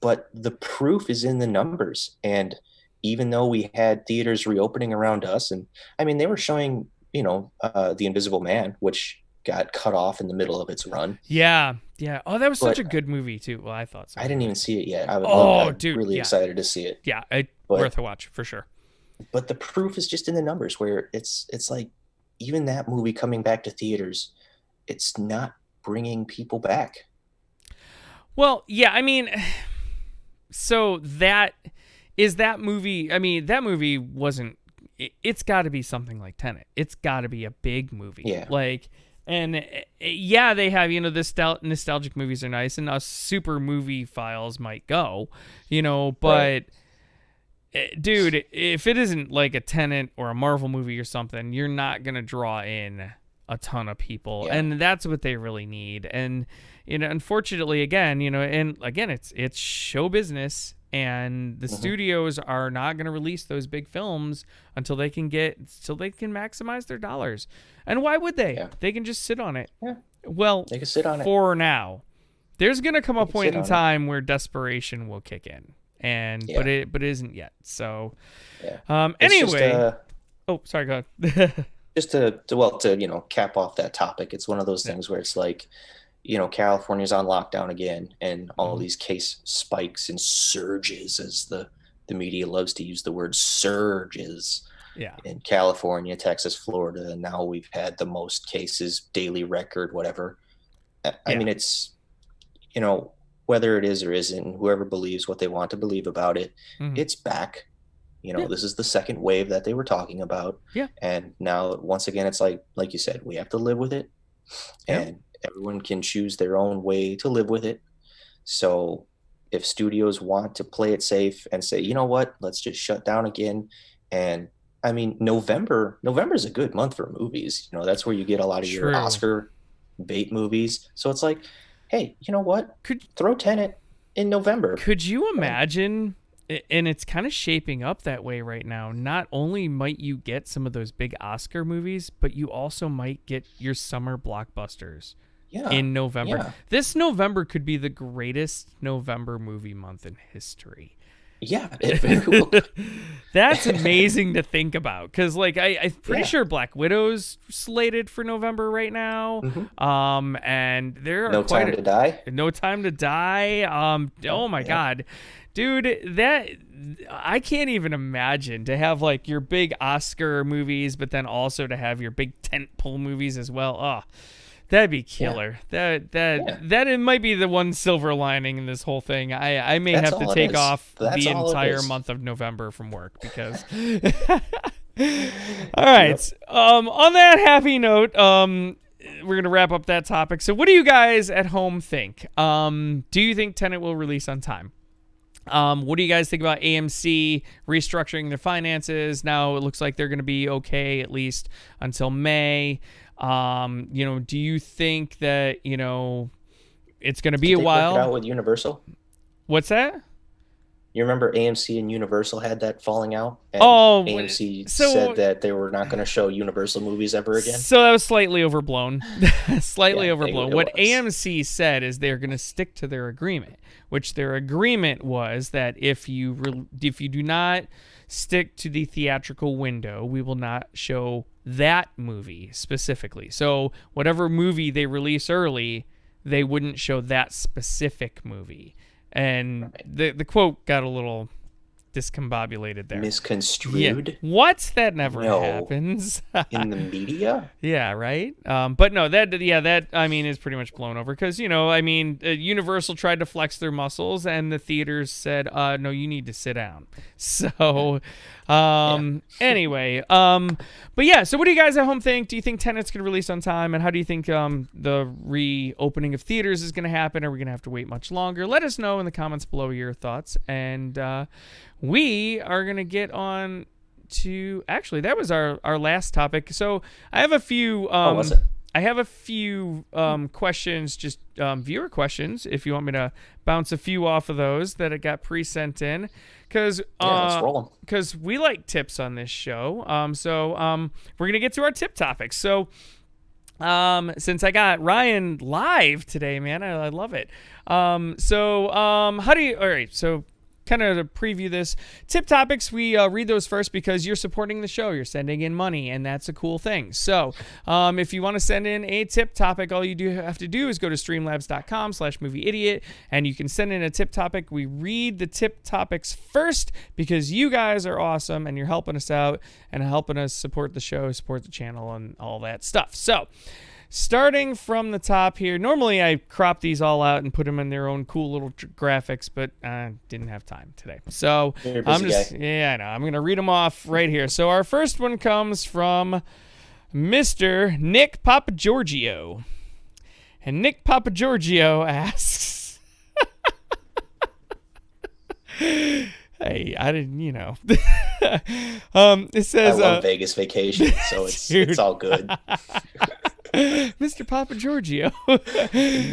But the proof is in the numbers, and even though we had theaters reopening around us, and I mean they were showing. The Invisible Man, which got cut off in the middle of its run. Yeah. Oh, that was such a good movie too. Well, I thought so. I didn't even see it yet. I'm really excited to see it. Yeah, worth a watch for sure. But the proof is just in the numbers, where it's like even that movie coming back to theaters, it's not bringing people back. Well, yeah, I mean, so that movie. I mean, that movie wasn't. It's got to be something like Tenet. It's got to be a big movie. Yeah. Like, and they have, the nostalgic movies are nice, and us super movie files might go, but dude, if it isn't like a Tenet or a Marvel movie or something, you're not going to draw in a ton of people. Yeah. And that's what they really need. And, unfortunately, again, it's show business. And the studios are not going to release those big films until they can maximize their dollars. And why would they? Yeah. They can just sit on it. Yeah. Well, they can sit on it for now. There's going to come a point in time where desperation will kick in, but it isn't yet. So, anyway. Sorry, go ahead. Just to cap off that topic, it's one of those things where it's like, California's on lockdown again, and all these case spikes and surges, as the media loves to use the word surges. Yeah. In California, Texas, Florida, and now we've had the most cases, daily record, whatever. I mean, it's, whether it is or isn't, whoever believes what they want to believe about it, it's back. This is the second wave that they were talking about. Yeah. And now, once again, it's like you said, we have to live with it. Yeah. And everyone can choose their own way to live with it. So if studios want to play it safe and say, you know what, let's just shut down again. And I mean, November is a good month for movies. That's where you get a lot of your Oscar bait movies. So it's like, hey, you know what? Throw Tenet in November. Could you imagine? And it's kind of shaping up that way right now. Not only might you get some of those big Oscar movies, but you also might get your summer blockbusters in November. Yeah. This November could be the greatest November movie month in history. Yeah, it very well could. That's amazing to think about, because like I'm pretty Yeah. sure Black Widow's slated for November right now. And there are No quite Time to Die. No Time to Die. Oh my yeah. God, dude, that I can't even imagine to have like your big Oscar movies, but then also to have your big tentpole movies as well. Oh, that'd be killer. That it might be the one silver lining in this whole thing. I may That's have to all it take is. off That's the all it entire is. month of November from work because. All right. On that happy note, we're gonna wrap up that topic. So, what do you guys at home think? Do you think Tenet will release on time? What do you guys think about AMC restructuring their finances? Now it looks like they're going to be okay at least until May. Do you think that, it's going to be Did a they while? work it out with Universal? What's that? You remember AMC and Universal had that falling out? And Oh, AMC so- said that they were not going to show Universal movies ever again. So that was slightly overblown. Slightly Yeah, overblown. it What was. AMC said is they're going to stick to their agreement, which their agreement was that if you do not stick to the theatrical window, we will not show that movie specifically. So whatever movie they release early, they wouldn't show that specific movie. And the quote got a little discombobulated there. Misconstrued What? That never No. happens. in the media? Yeah, right. But no, that I mean is pretty much blown over because Universal tried to flex their muscles and the theaters said, no, you need to sit down. So, anyway, but yeah. So, what do you guys at home think? Do you think Tenet's gonna release on time, and how do you think the reopening of theaters is gonna happen? Are we gonna have to wait much longer? Let us know in the comments below your thoughts, and we are gonna get on to actually that was our last topic. So I have a few was it? I have a few questions, just viewer questions, if you want me to bounce a few off of those that got pre-sent in, because let's roll 'em. because we like tips on this show. We're gonna get to our tip topics. So since I got Ryan live today, man, I love it. How do you? All right, so. Kind of to preview this tip topics, we read those first because you're supporting the show, you're sending in money, and that's a cool thing. So if you want to send in a tip topic, all you have to do is go to streamlabs.com/movieidiot, and you can send in a tip topic. We read the tip topics first because you guys are awesome and you're helping us out and helping us support the show, support the channel, and all that stuff. So starting from the top here, normally I crop these all out and put them in their own cool little graphics, but I didn't have time today. So You're a busy guy. yeah, I know. I'm going to read them off right here. So our first one comes from Mr. Nick Papagiorgio. And Nick Papagiorgio asks, hey, I didn't, it says, I love Vegas Vacation, so it's all good. Mr. Papagiorgio.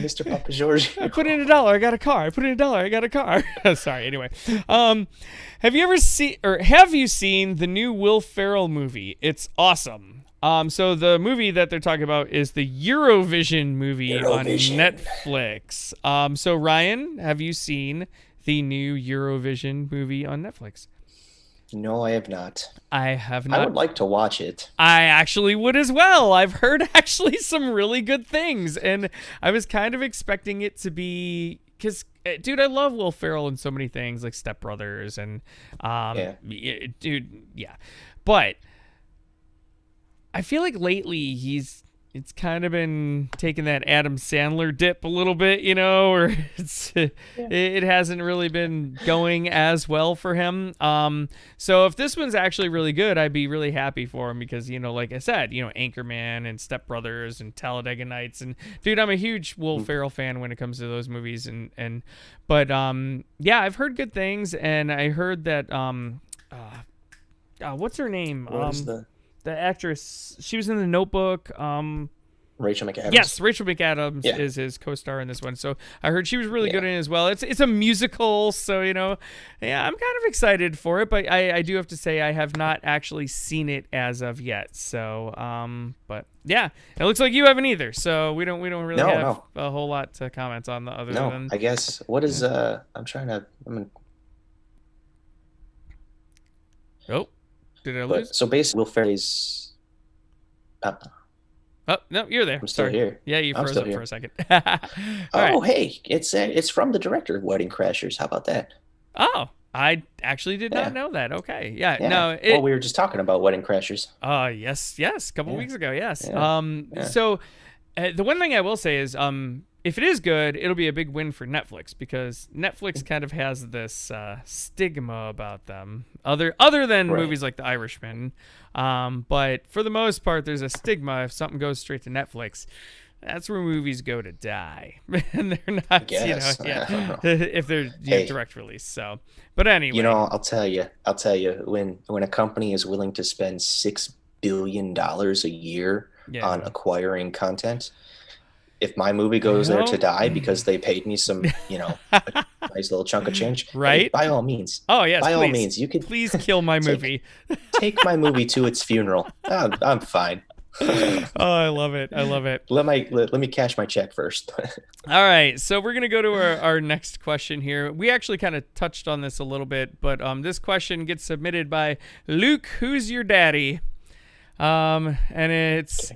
Mr. Papa George. I put in $1, I got a car. I put in $1, I got a car. Sorry. Anyway, have you seen the new Will Ferrell movie? It's awesome. So the movie that they're talking about is the Eurovision movie on Netflix. So Ryan, have you seen the new Eurovision movie on Netflix? No, I have not. I have not. I would like to watch it. I actually would as well. I've heard actually some really good things, and I was kind of expecting it to be because, dude, I love Will Ferrell in so many things like Step Brothers and, yeah. But I feel like lately it's kind of been taking that Adam Sandler dip a little bit, or it hasn't really been going as well for him. So if this one's actually really good, I'd be really happy for him because, like I said, Anchorman and Step Brothers and Talladega Nights, and dude, I'm a huge Will Ferrell fan when it comes to those movies, but yeah, I've heard good things, and I heard that what's her name? What is the actress, she was in The Notebook. Rachel McAdams. Yes, Rachel McAdams is his co-star in this one. So I heard she was really good in it as well. It's a musical, so yeah, I'm kind of excited for it. But I do have to say I have not actually seen it as of yet. So but yeah, it looks like you haven't either. So we don't really have a whole lot to comment on the other than. I guess what is Oh, did I lose? But so basically, Will Ferrell's. Oh, no, you're there. I'm still Sorry. here. Yeah, you I'm froze still up for here. a second. All right. Oh, hey, it's from the director of Wedding Crashers. How about that? Oh, I actually did not Yeah, know that. Okay. Yeah. yeah. No, Well, we were just talking about Wedding Crashers. yes, a couple Yeah, weeks ago. Yes. yeah, yeah. So the one thing I will say is, if it is good, it'll be a big win for Netflix because Netflix kind of has this stigma about them, other than Right. movies like The Irishman. But for the most part, there's a stigma if something goes straight to Netflix. That's where movies go to die, and they're not, Guess. I don't know. if they're Hey. direct release. So, but anyway, I'll tell you, when a company is willing to spend $6 billion a year Yeah. on acquiring content, if my movie goes there to die because they paid me some, a nice little chunk of change, hey, Right? by all means, Oh yes, by all please. means, you could Please kill my movie. take my movie to its funeral. I'm fine. Oh, I love it. I love it. Let me cash my check first. All right, so we're gonna go to our next question here. We actually kind of touched on this a little bit, but this question gets submitted by Luke, who's your daddy? And it's,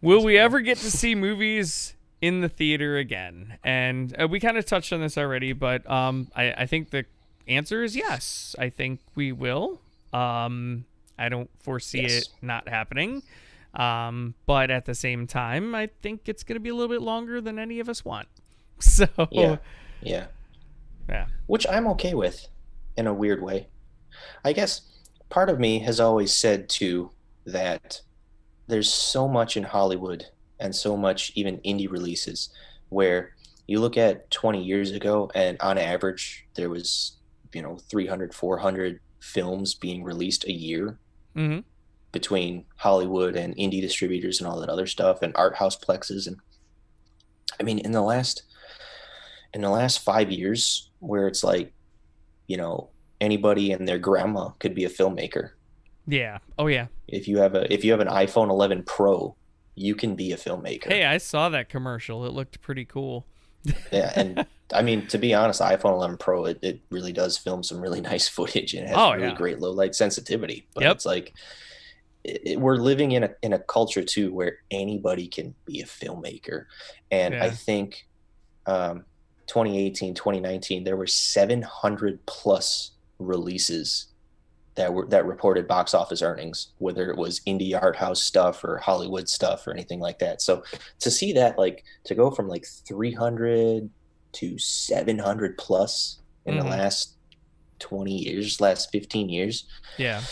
will we ever get to see movies in the theater again? And we kind of touched on this already, but I think the answer is yes. I think we will. I don't foresee Yes. it not happening. But at the same time, I think it's going to be a little bit longer than any of us want. So, Yeah. yeah. Which I'm okay with in a weird way. I guess part of me has always said too that there's so much in Hollywood and so much even indie releases where you look at 20 years ago and on average there was 300 400 films being released a year Mm-hmm. between Hollywood and indie distributors and all that other stuff and art house plexes. And I mean, in the last 5 years, where it's like, anybody and their grandma could be a filmmaker. Yeah. Oh, yeah. If you have an iPhone 11 Pro, you can be a filmmaker. Hey, I saw that commercial. It looked pretty cool. Yeah, and I mean, to be honest, the iPhone 11 Pro, it really does film some really nice footage and it has really yeah. great low light sensitivity. But Yep. it's like we're living in a culture too where anybody can be a filmmaker, and Yeah. I think 2018, 2019, there were 700 plus releases that reported box office earnings, whether it was indie art house stuff or Hollywood stuff or anything like that. So to see that, like, to go from like 300 to 700 plus in the last 20 years, last 15 years. Yeah.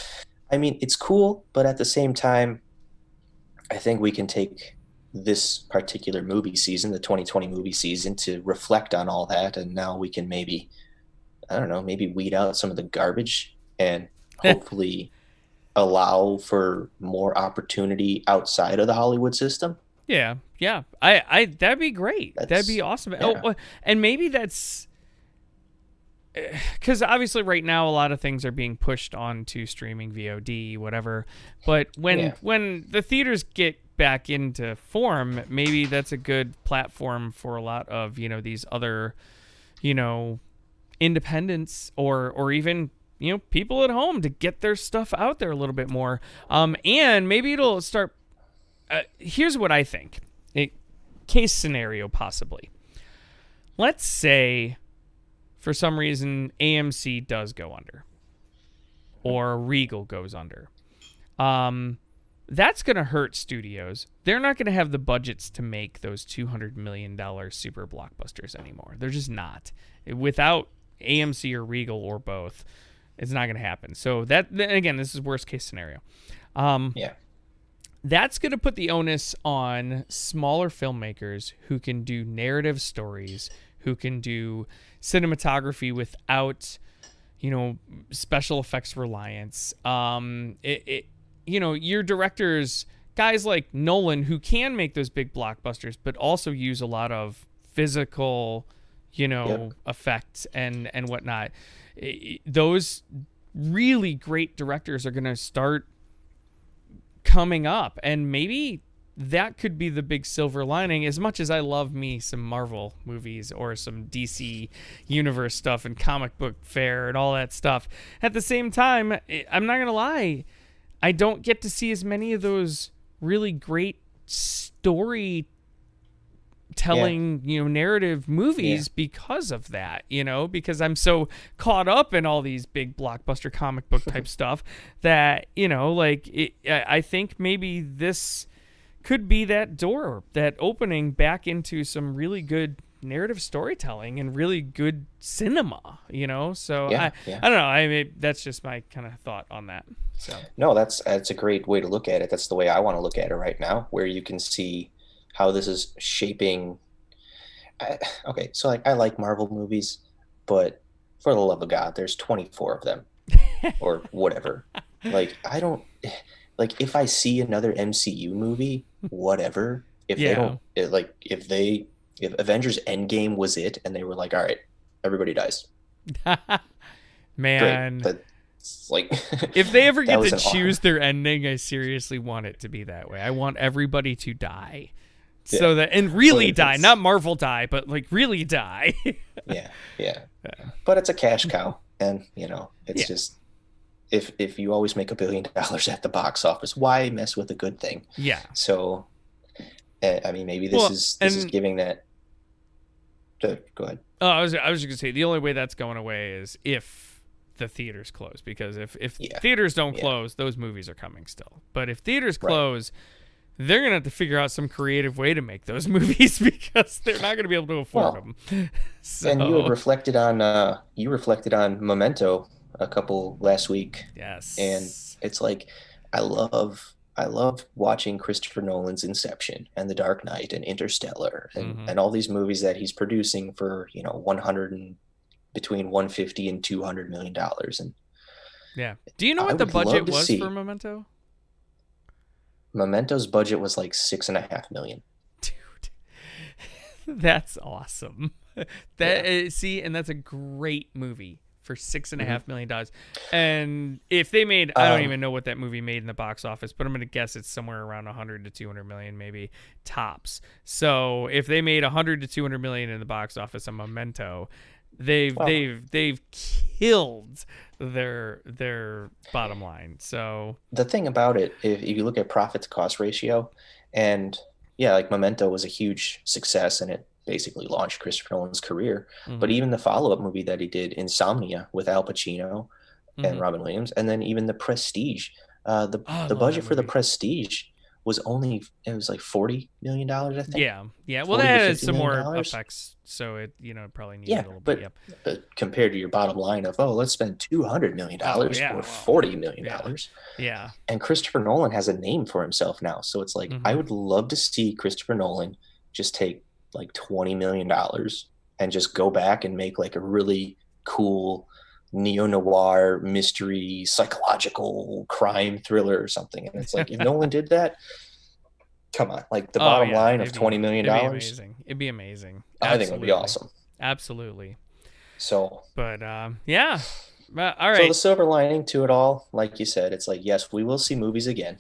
I mean, it's cool, but at the same time, I think we can take this particular movie season, the 2020 movie season, to reflect on all that. And now we can maybe weed out some of the garbage and hopefully allow for more opportunity outside of the Hollywood system. Yeah. Yeah. I that'd be great. That'd be awesome. Yeah. Oh, and maybe that's because obviously right now a lot of things are being pushed onto streaming, VOD, whatever. But when the theaters get back into form, maybe that's a good platform for a lot of these other independents or even people at home to get their stuff out there a little bit more. And maybe it'll start. Here's what I think. A case scenario possibly. Let's say, for some reason, AMC does go under, or Regal goes under. That's going to hurt studios. They're not going to have the budgets to make those $200 million super blockbusters anymore. They're just not. Without AMC or Regal or both, it's not going to happen. So that, again, this is worst case scenario. That's going to put the onus on smaller filmmakers who can do narrative stories, who can do cinematography without, special effects reliance. Your directors, guys like Nolan, who can make those big blockbusters, but also use a lot of physical, effects and whatnot. Those really great directors are going to start coming up, and maybe that could be the big silver lining. As much as I love me some Marvel movies or some DC universe stuff and comic book fare and all that stuff, at the same time, I'm not gonna lie, I don't get to see as many of those really great story telling narrative movies because of that, because I'm so caught up in all these big blockbuster comic book type stuff that I think maybe this could be that door, that opening back into some really good narrative storytelling and really good cinema, so I don't know, I mean, that's just my kind of thought on that. So no, that's a great way to look at it. That's the way I want to look at it right now, where you can see how this is shaping. Okay, so I like Marvel movies, but for the love of God, there's 24 of them or whatever. I don't if I see another MCU movie, whatever, if they don't if Avengers Endgame was it and they were like, all right, everybody dies. Man. Great, but if they ever get to choose their ending, I seriously want it to be that way. I want everybody to die. So that, and really die, not Marvel die, but really die. yeah. But it's a cash cow, and it's just if you always make $1 billion at the box office, why mess with a good thing? Yeah. So, I mean, maybe this is giving that. Go ahead. Oh, I was just gonna say the only way that's going away is if the theaters close, because if theaters don't close, those movies are coming still. But if theaters close, they're going to have to figure out some creative way to make those movies because they're not going to be able to afford them. So. And you reflected on Memento a couple last week. Yes. And it's I love watching Christopher Nolan's Inception and The Dark Knight and Interstellar and all these movies that he's producing for, between 150 and $200 million. And do you know what the budget was for Memento? Memento's budget was $6.5 million. Dude, that's awesome. And that's a great movie for $6.5 million. And if they made, I don't even know what that movie made in the box office, but I'm going to guess it's somewhere around 100 to 200 million, maybe tops. So if they made 100 to 200 million in the box office on Memento, they've killed their bottom line. So the thing about it, if you look at profit to cost ratio, and Memento was a huge success and it basically launched Christopher Nolan's career. But even the follow-up movie that he did, Insomnia, with Al Pacino and Robin Williams, and then even The Prestige, the budget for The Prestige was $40 million, I think. Yeah. Well, that had some more effects, so it probably needed a little bit. But compared to your bottom line of let's spend $200 million or $40 million. Yeah. And Christopher Nolan has a name for himself now, so it's I would love to see Christopher Nolan just take $20 million and just go back and make a really cool neo-noir mystery psychological crime thriller or something. And it's if Nolan did that, come on, the bottom line of $20 million. It'd be amazing. I think it would be awesome. Absolutely. So, but all right. So the silver lining to it all, like you said, it's yes, we will see movies again.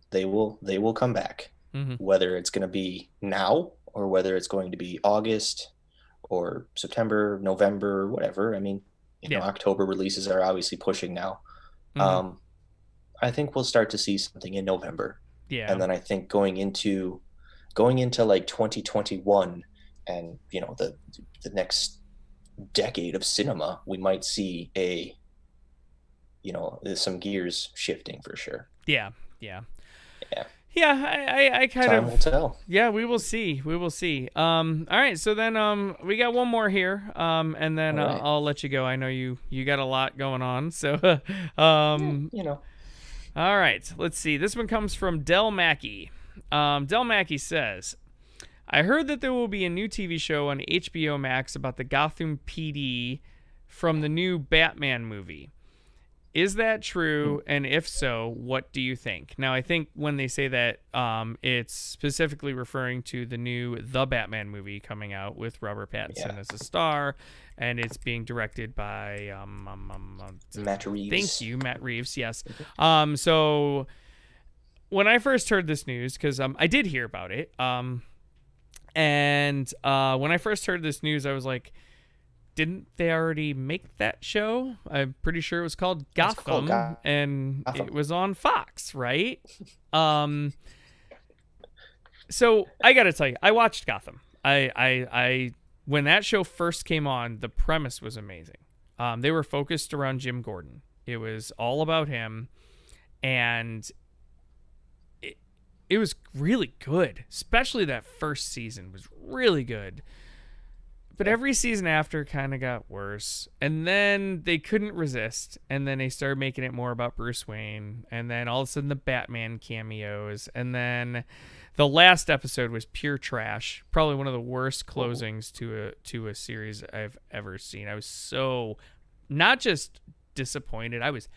They will come back, whether it's going to be now or whether it's going to be August or September, November, whatever. I mean, October releases are obviously pushing now. I think we'll start to see something in November. Yeah. And then I think going into 2021 and, the next decade of cinema, we might see some gears shifting for sure. Yeah. I kind Time will tell. Yeah, we will see. All right, so then we got one more here, and then I'll let you go. I know you got a lot going on, so All right, let's see. This one comes from Del Mackey. Del Mackey says, I heard that there will be a new TV show on HBO Max about the Gotham PD from the new Batman movie. Is that true? And if so, what do you think? Now, I think when they say that, it's specifically referring to the new The Batman movie coming out with Robert Pattinson as a star, and it's being directed by Matt Reeves. Thank you, Matt Reeves. Yes. So when I first heard this news, because I did hear about it, and when I first heard this news, I was like, didn't they already make that show? I'm pretty sure it was called Gotham, and it was on Fox, right? So I gotta tell you, I watched Gotham. I when that show first came on, the premise was amazing. They were focused around Jim Gordon. It was all about him, and it was really good. Especially that first season was really good. But every season after kind of got worse. And then they couldn't resist. And then they started making it more about Bruce Wayne. And then all of a sudden the Batman cameos. And then the last episode was pure trash. Probably one of the worst closings to a series I've ever seen. I was so not just disappointed. I was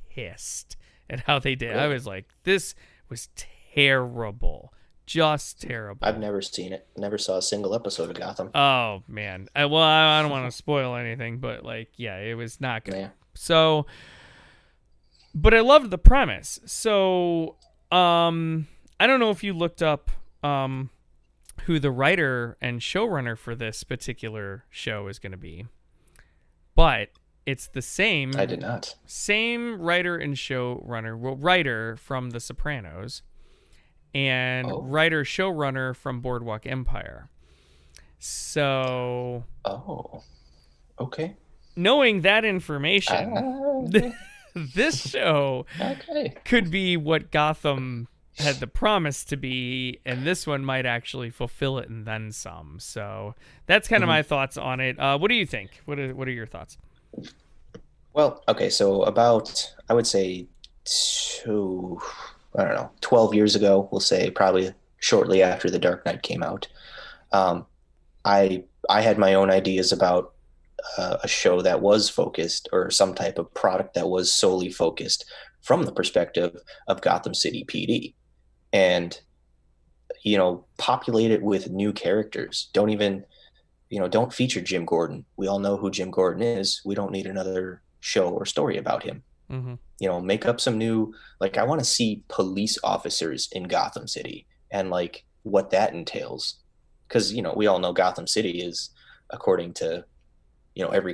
pissed at how they did. Really? I was like, this was terrible. Just terrible. I've never seen it. Never saw a single episode of Gotham. Oh, man. I don't want to spoil anything, but, like, yeah, it was not good. Yeah. So, but I loved the premise. So, I don't know if you looked up who the writer and showrunner for this particular show is going to be, but it's the same. I did not. Same writer and showrunner, writer from The Sopranos. And writer showrunner from Boardwalk Empire. So okay. Knowing that information, this show could be what Gotham had the promise to be, and this one might actually fulfill it and then some. So that's kind of my thoughts on it. What do you think? What are your thoughts? Well, okay, so about, I would say 12 years ago, we'll say, probably shortly after The Dark Knight came out, I had my own ideas about a show that was focused, or some type of product that was solely focused from the perspective of Gotham City PD, and populate it with new characters. Don't feature Jim Gordon. We all know who Jim Gordon is. We don't need another show or story about him. Mm-hmm. Make up some new, I want to see police officers in Gotham City and what that entails. Because, we all know Gotham City is, according to, every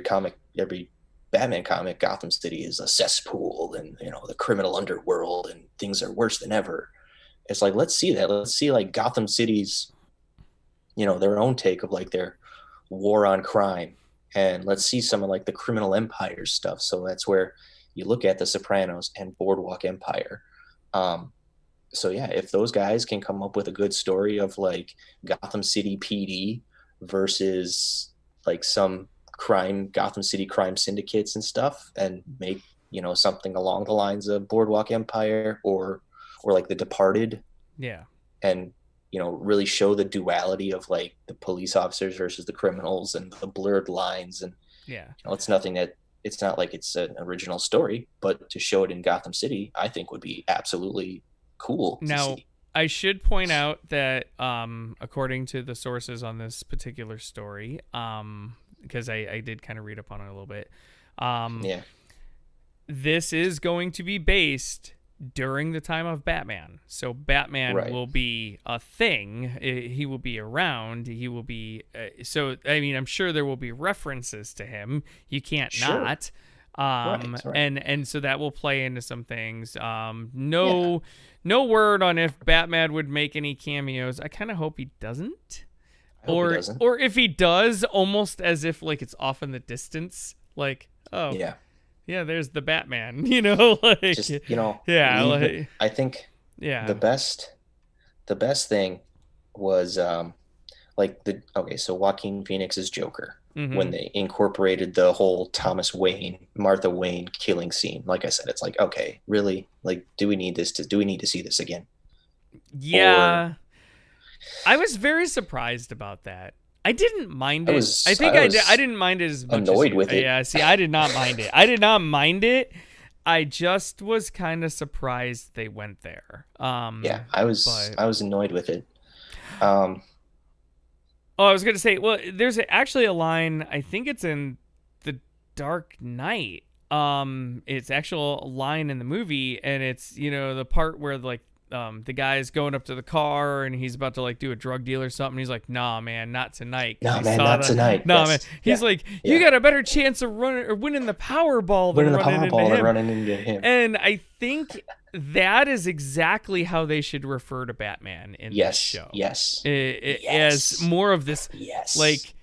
Batman comic, Gotham City is a cesspool and, the criminal underworld and things are worse than ever. It's let's see that. Let's see Gotham City's, their own take of their war on crime. And let's see some of the criminal empire stuff. So that's where you look at The Sopranos and Boardwalk Empire. So yeah, if those guys can come up with a good story of Gotham City PD versus some Gotham City crime syndicates and stuff, and make, something along the lines of Boardwalk Empire or The Departed. Yeah. And, really show the duality of the police officers versus the criminals and the blurred lines. And, it's nothing that, it's not it's an original story, but to show it in Gotham City, I think would be absolutely cool. Now, I should point out that according to the sources on this particular story, because I did kind of read up on it a little bit, this is going to be based during the time of Batman. So Batman will be a thing. He will be around. He will be... I'm sure there will be references to him. You can't not. And so that will play into some things. No word on if Batman would make any cameos. I kind of hope he doesn't. Or if he does, almost as if it's off in the distance. Yeah, there's the Batman, I think the best thing was so Joaquin Phoenix's Joker, when they incorporated the whole Martha Wayne killing scene. Like I said, it's okay, really? Do we need to see this again? Yeah. I was very surprised about that. I didn't mind it. I didn't mind it as much. Annoyed with it. Yeah, see, I did not mind it. I did not mind it. I just was kind of surprised they went there. I was annoyed with it. I was going to say, well, there's actually a line, I think it's in The Dark Knight. It's actual line in the movie, and it's, the part where the guy's going up to the car and he's about to like do a drug deal or something. He's like, "Nah, man, not tonight." No, man, not tonight. Nah, Yes. man. He's like, "You got a better chance of winning the Powerball than running into him." And I think that is exactly how they should refer to Batman in this show. Yes. As more of this, like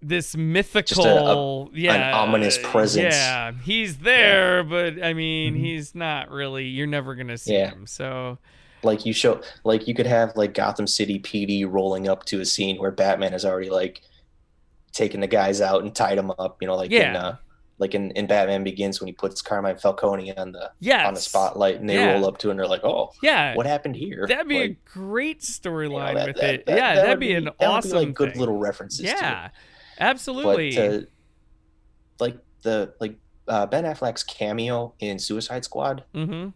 this mythical, an ominous presence. Yeah, he's there, but I mean, he's not really. You're never gonna see him. So, like you could have like Gotham City PD rolling up to a scene where Batman has already like taken the guys out and tied them up. You know, in Batman Begins when he puts Carmine Falcone on the spotlight and they roll up to it and they're like, "Oh, what happened here?" That'd be a great storyline with it. That'd be an awesome be like good little references. Yeah. Absolutely. But Ben Affleck's cameo in Suicide Squad, I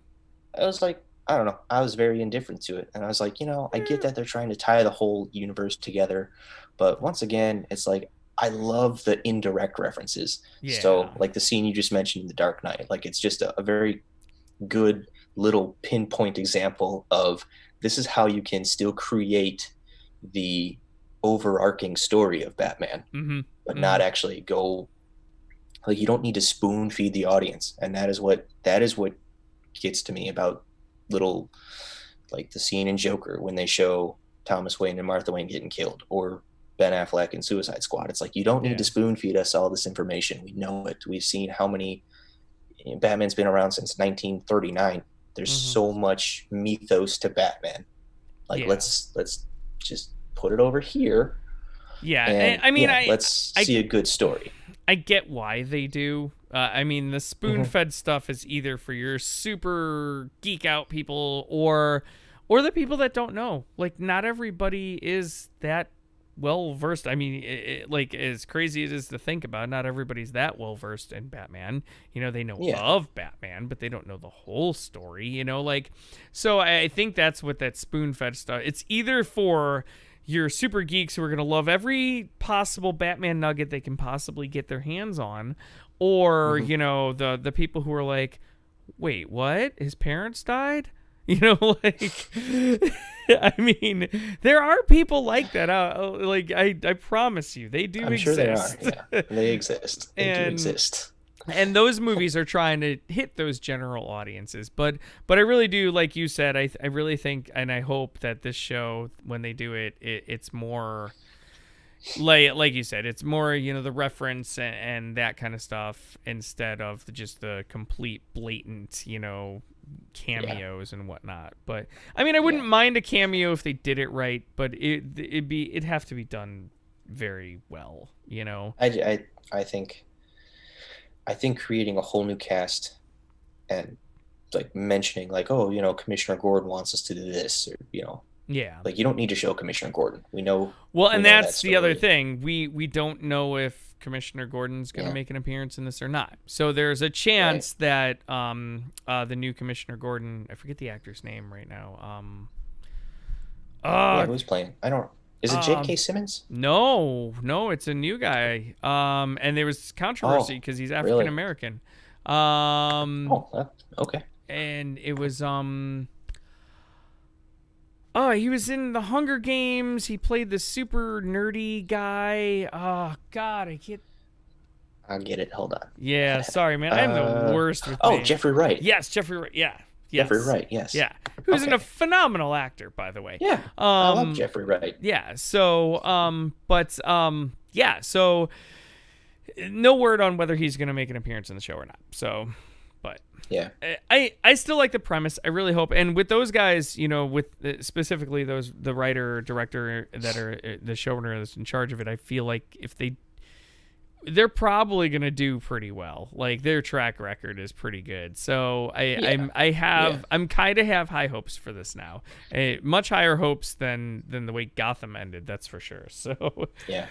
was like, I don't know, I was very indifferent to it, and I was like, I get that they're trying to tie the whole universe together, but once again, it's like I love the indirect references. So like the scene you just mentioned in The Dark Knight, like it's just a very good little pinpoint example of this is how you can still create the overarching story of Batman, but not actually go like you don't need to spoon feed the audience, and that is what gets to me about little like the scene in Joker when they show Thomas Wayne and Martha Wayne getting killed, or Ben Affleck in Suicide Squad. It's like you don't need to spoon feed us all this information. We know it. We've seen how many Batman's been around since 1939. There's so much mythos to Batman. Like let's just put it over here. Let's see a good story. I get why they do. I mean, the spoon-fed stuff is either for your super geek out people or the people that don't know. Like, not everybody is that well versed. I mean, like as crazy as it is to think about, not everybody's that well versed in Batman. They know of Batman, but they don't know the whole story. So I think that's what that spoon-fed stuff. It's either for your super geeks who are going to love every possible Batman nugget they can possibly get their hands on, or, the people who are like, wait, what? His parents died? I mean, there are people like that. I promise you, they do exist. Sure they are. Yeah, they exist. They do exist. And those movies are trying to hit those general audiences. But I really do, like you said, I really think and I hope that this show, when they do it, it's more, like you said, it's more, the reference and that kind of stuff instead of just the complete blatant, cameos and whatnot. But, I mean, I wouldn't mind a cameo if they did it right, but it'd have to be done very well, I think creating a whole new cast and like mentioning like, oh, Commissioner Gordon wants us to do this, or like you don't need to show Commissioner Gordon. We know. Well, and that's the other thing. We don't know if Commissioner Gordon's going to make an appearance in this or not. So there's a chance that the new Commissioner Gordon, I forget the actor's name right now. Who's playing? I don't. Is it J.K. Simmons? No, it's a new guy. And there was controversy because he's African American. Okay. And it was he was in the Hunger Games. He played the super nerdy guy. Oh God, I can't. I'll get it. Hold on. Yeah, sorry, man. I'm the worst with names. Jeffrey Wright. Yes, Jeffrey Wright. Yeah. Yes. Jeffrey Wright, yes. Yeah. Who's a phenomenal actor, by the way. Yeah. I love Jeffrey Wright. Yeah. So, so no word on whether he's going to make an appearance in the show or not. So, but yeah, I still like the premise. I really hope. And with those guys, with specifically the writer, director that are the showrunner that's in charge of it, I feel like if they're probably going to do pretty well. Like their track record is pretty good. So I'm kind of have high hopes for this now. Much higher hopes than the way Gotham ended. That's for sure. So yeah,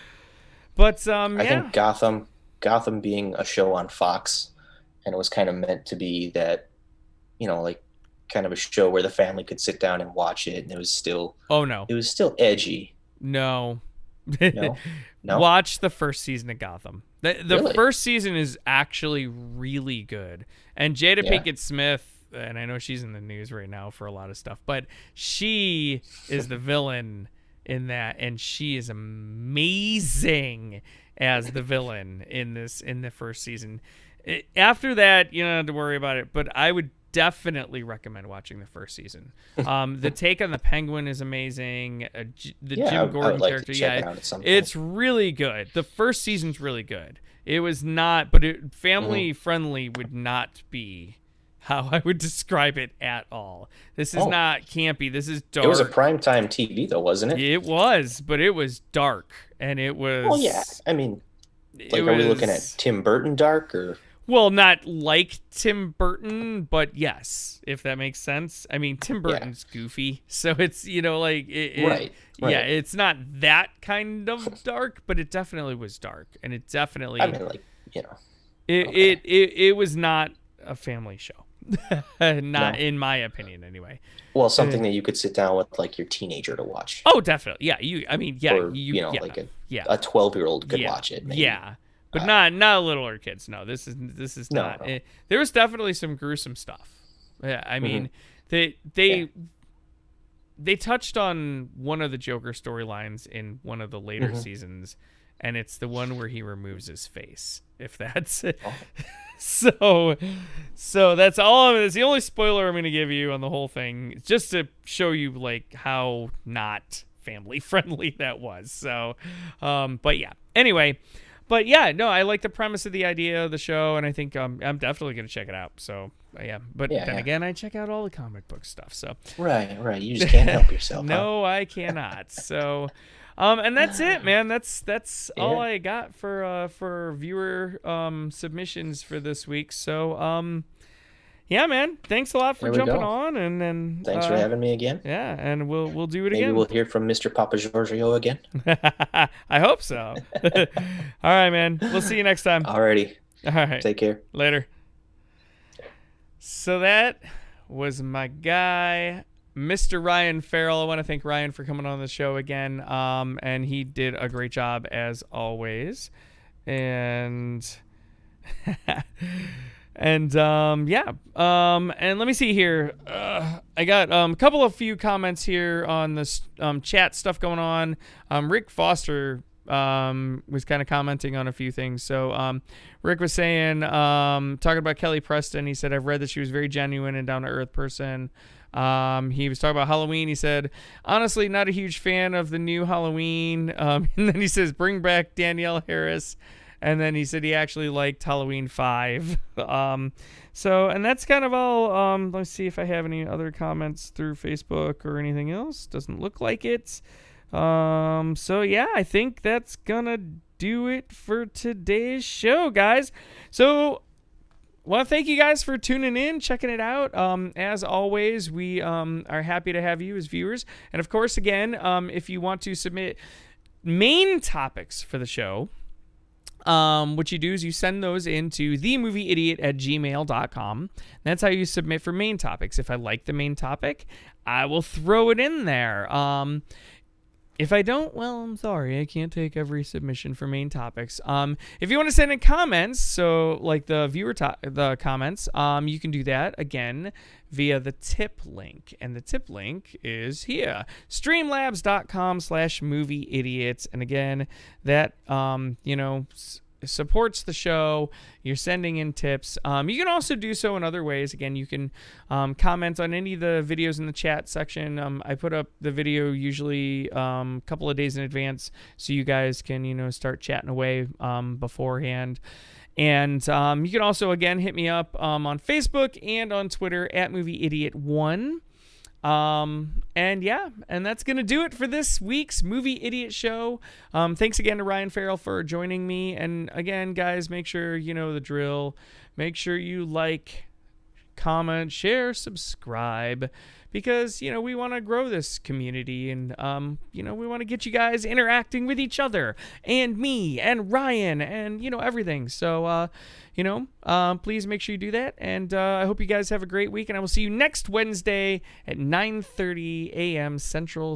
but I think Gotham being a show on Fox, and it was kind of meant to be that, like kind of a show where the family could sit down and watch it, and it was still it was still edgy. No. No? Watch the first season of Gotham. The Really? first season is actually really good. And Jada Pinkett Smith, and I know she's in the news right now for a lot of stuff, but she is the villain in that, and she is amazing as the villain in the first season. After that, you don't have to worry about it, but I would definitely recommend watching the first season. The take on the Penguin is amazing. Jim Gordon character, it's really good. The first season's really good. It was not, but family friendly would not be how I would describe it at all. This is not campy. This is dark. It was a primetime TV though, wasn't it? It was, but it was dark, and it was. Well, yeah. I mean, are we looking at Tim Burton dark or? Well, not like Tim Burton, but yes, if that makes sense. I mean, Tim Burton's goofy, so it's right. Yeah, it's not that kind of dark, but it definitely was dark, and it definitely. I mean, it was not a family show, in my opinion, anyway. Well, something that you could sit down with like your teenager to watch. Oh, definitely, yeah. Or, like a 12-year-old could watch it. Maybe. Yeah. But not littler kids. No, this is not. No. There was definitely some gruesome stuff. Yeah, I mean, they touched on one of the Joker storylines in one of the later seasons, and it's the one where he removes his face. If that's so that's all. It's the only spoiler I'm going to give you on the whole thing, just to show you like how not family friendly that was. So, but yeah. Anyway. But yeah, no, I like the premise of the idea of the show, and I think I'm definitely going to check it out. So yeah, but then again, I check out all the comic book stuff. So right, you just can't help yourself. No, I cannot. So, and that's it, man. That's all I got for viewer submissions for this week. So yeah, man. Thanks a lot for jumping on, and then thanks for having me again. Yeah, and we'll do it again. Maybe we'll hear from Mr. Papa Giorgio again. I hope so. All right, man. We'll see you next time. Alrighty. All right. Take care. Later. So that was my guy, Mr. Ryan Farrell. I want to thank Ryan for coming on the show again. And he did a great job as always. And And and let me see here. I got a few comments here on this chat stuff going on. Rick Foster was kind of commenting on a few things. So Rick was saying, talking about Kelly Preston, he said, I've read that she was a very genuine and down-to-earth person. He was talking about Halloween. He said, honestly, not a huge fan of the new Halloween. And then he says, bring back Danielle Harris. And then he said he actually liked Halloween 5. And that's kind of all. Let's see if I have any other comments through Facebook or anything else. Doesn't look like it. So yeah, I think that's gonna do it for today's show, guys. So well, thank you guys for tuning in, checking it out. As always, we are happy to have you as viewers. And of course, again, if you want to submit main topics for the show, what you do is you send those into themovieidiot@gmail.com. That's how you submit for main topics. If I like the main topic, I will throw it in there. If I don't, well, I'm sorry. I can't take every submission for main topics. If you want to send in comments, so like the viewer the comments, you can do that again via the tip link. And the tip link is here, streamlabs.com/movieidiots. And again, that, supports the show. You're sending in tips. You can also do so in other ways. Again, you can comment on any of the videos in the chat section. I put up the video usually a couple of days in advance so you guys can, start chatting away beforehand. And you can also, again, hit me up on Facebook and on Twitter @MovieIdiot1. And that's going to do it for this week's Movie Idiot Show. Thanks again to Ryan Farrell for joining me. And again, guys, make sure you know the drill. Make sure you like, comment, share, subscribe, because, we want to grow this community, and, we want to get you guys interacting with each other and me and Ryan and, everything. So, please make sure you do that. And I hope you guys have a great week, and I will see you next Wednesday at 9:30 a.m. Central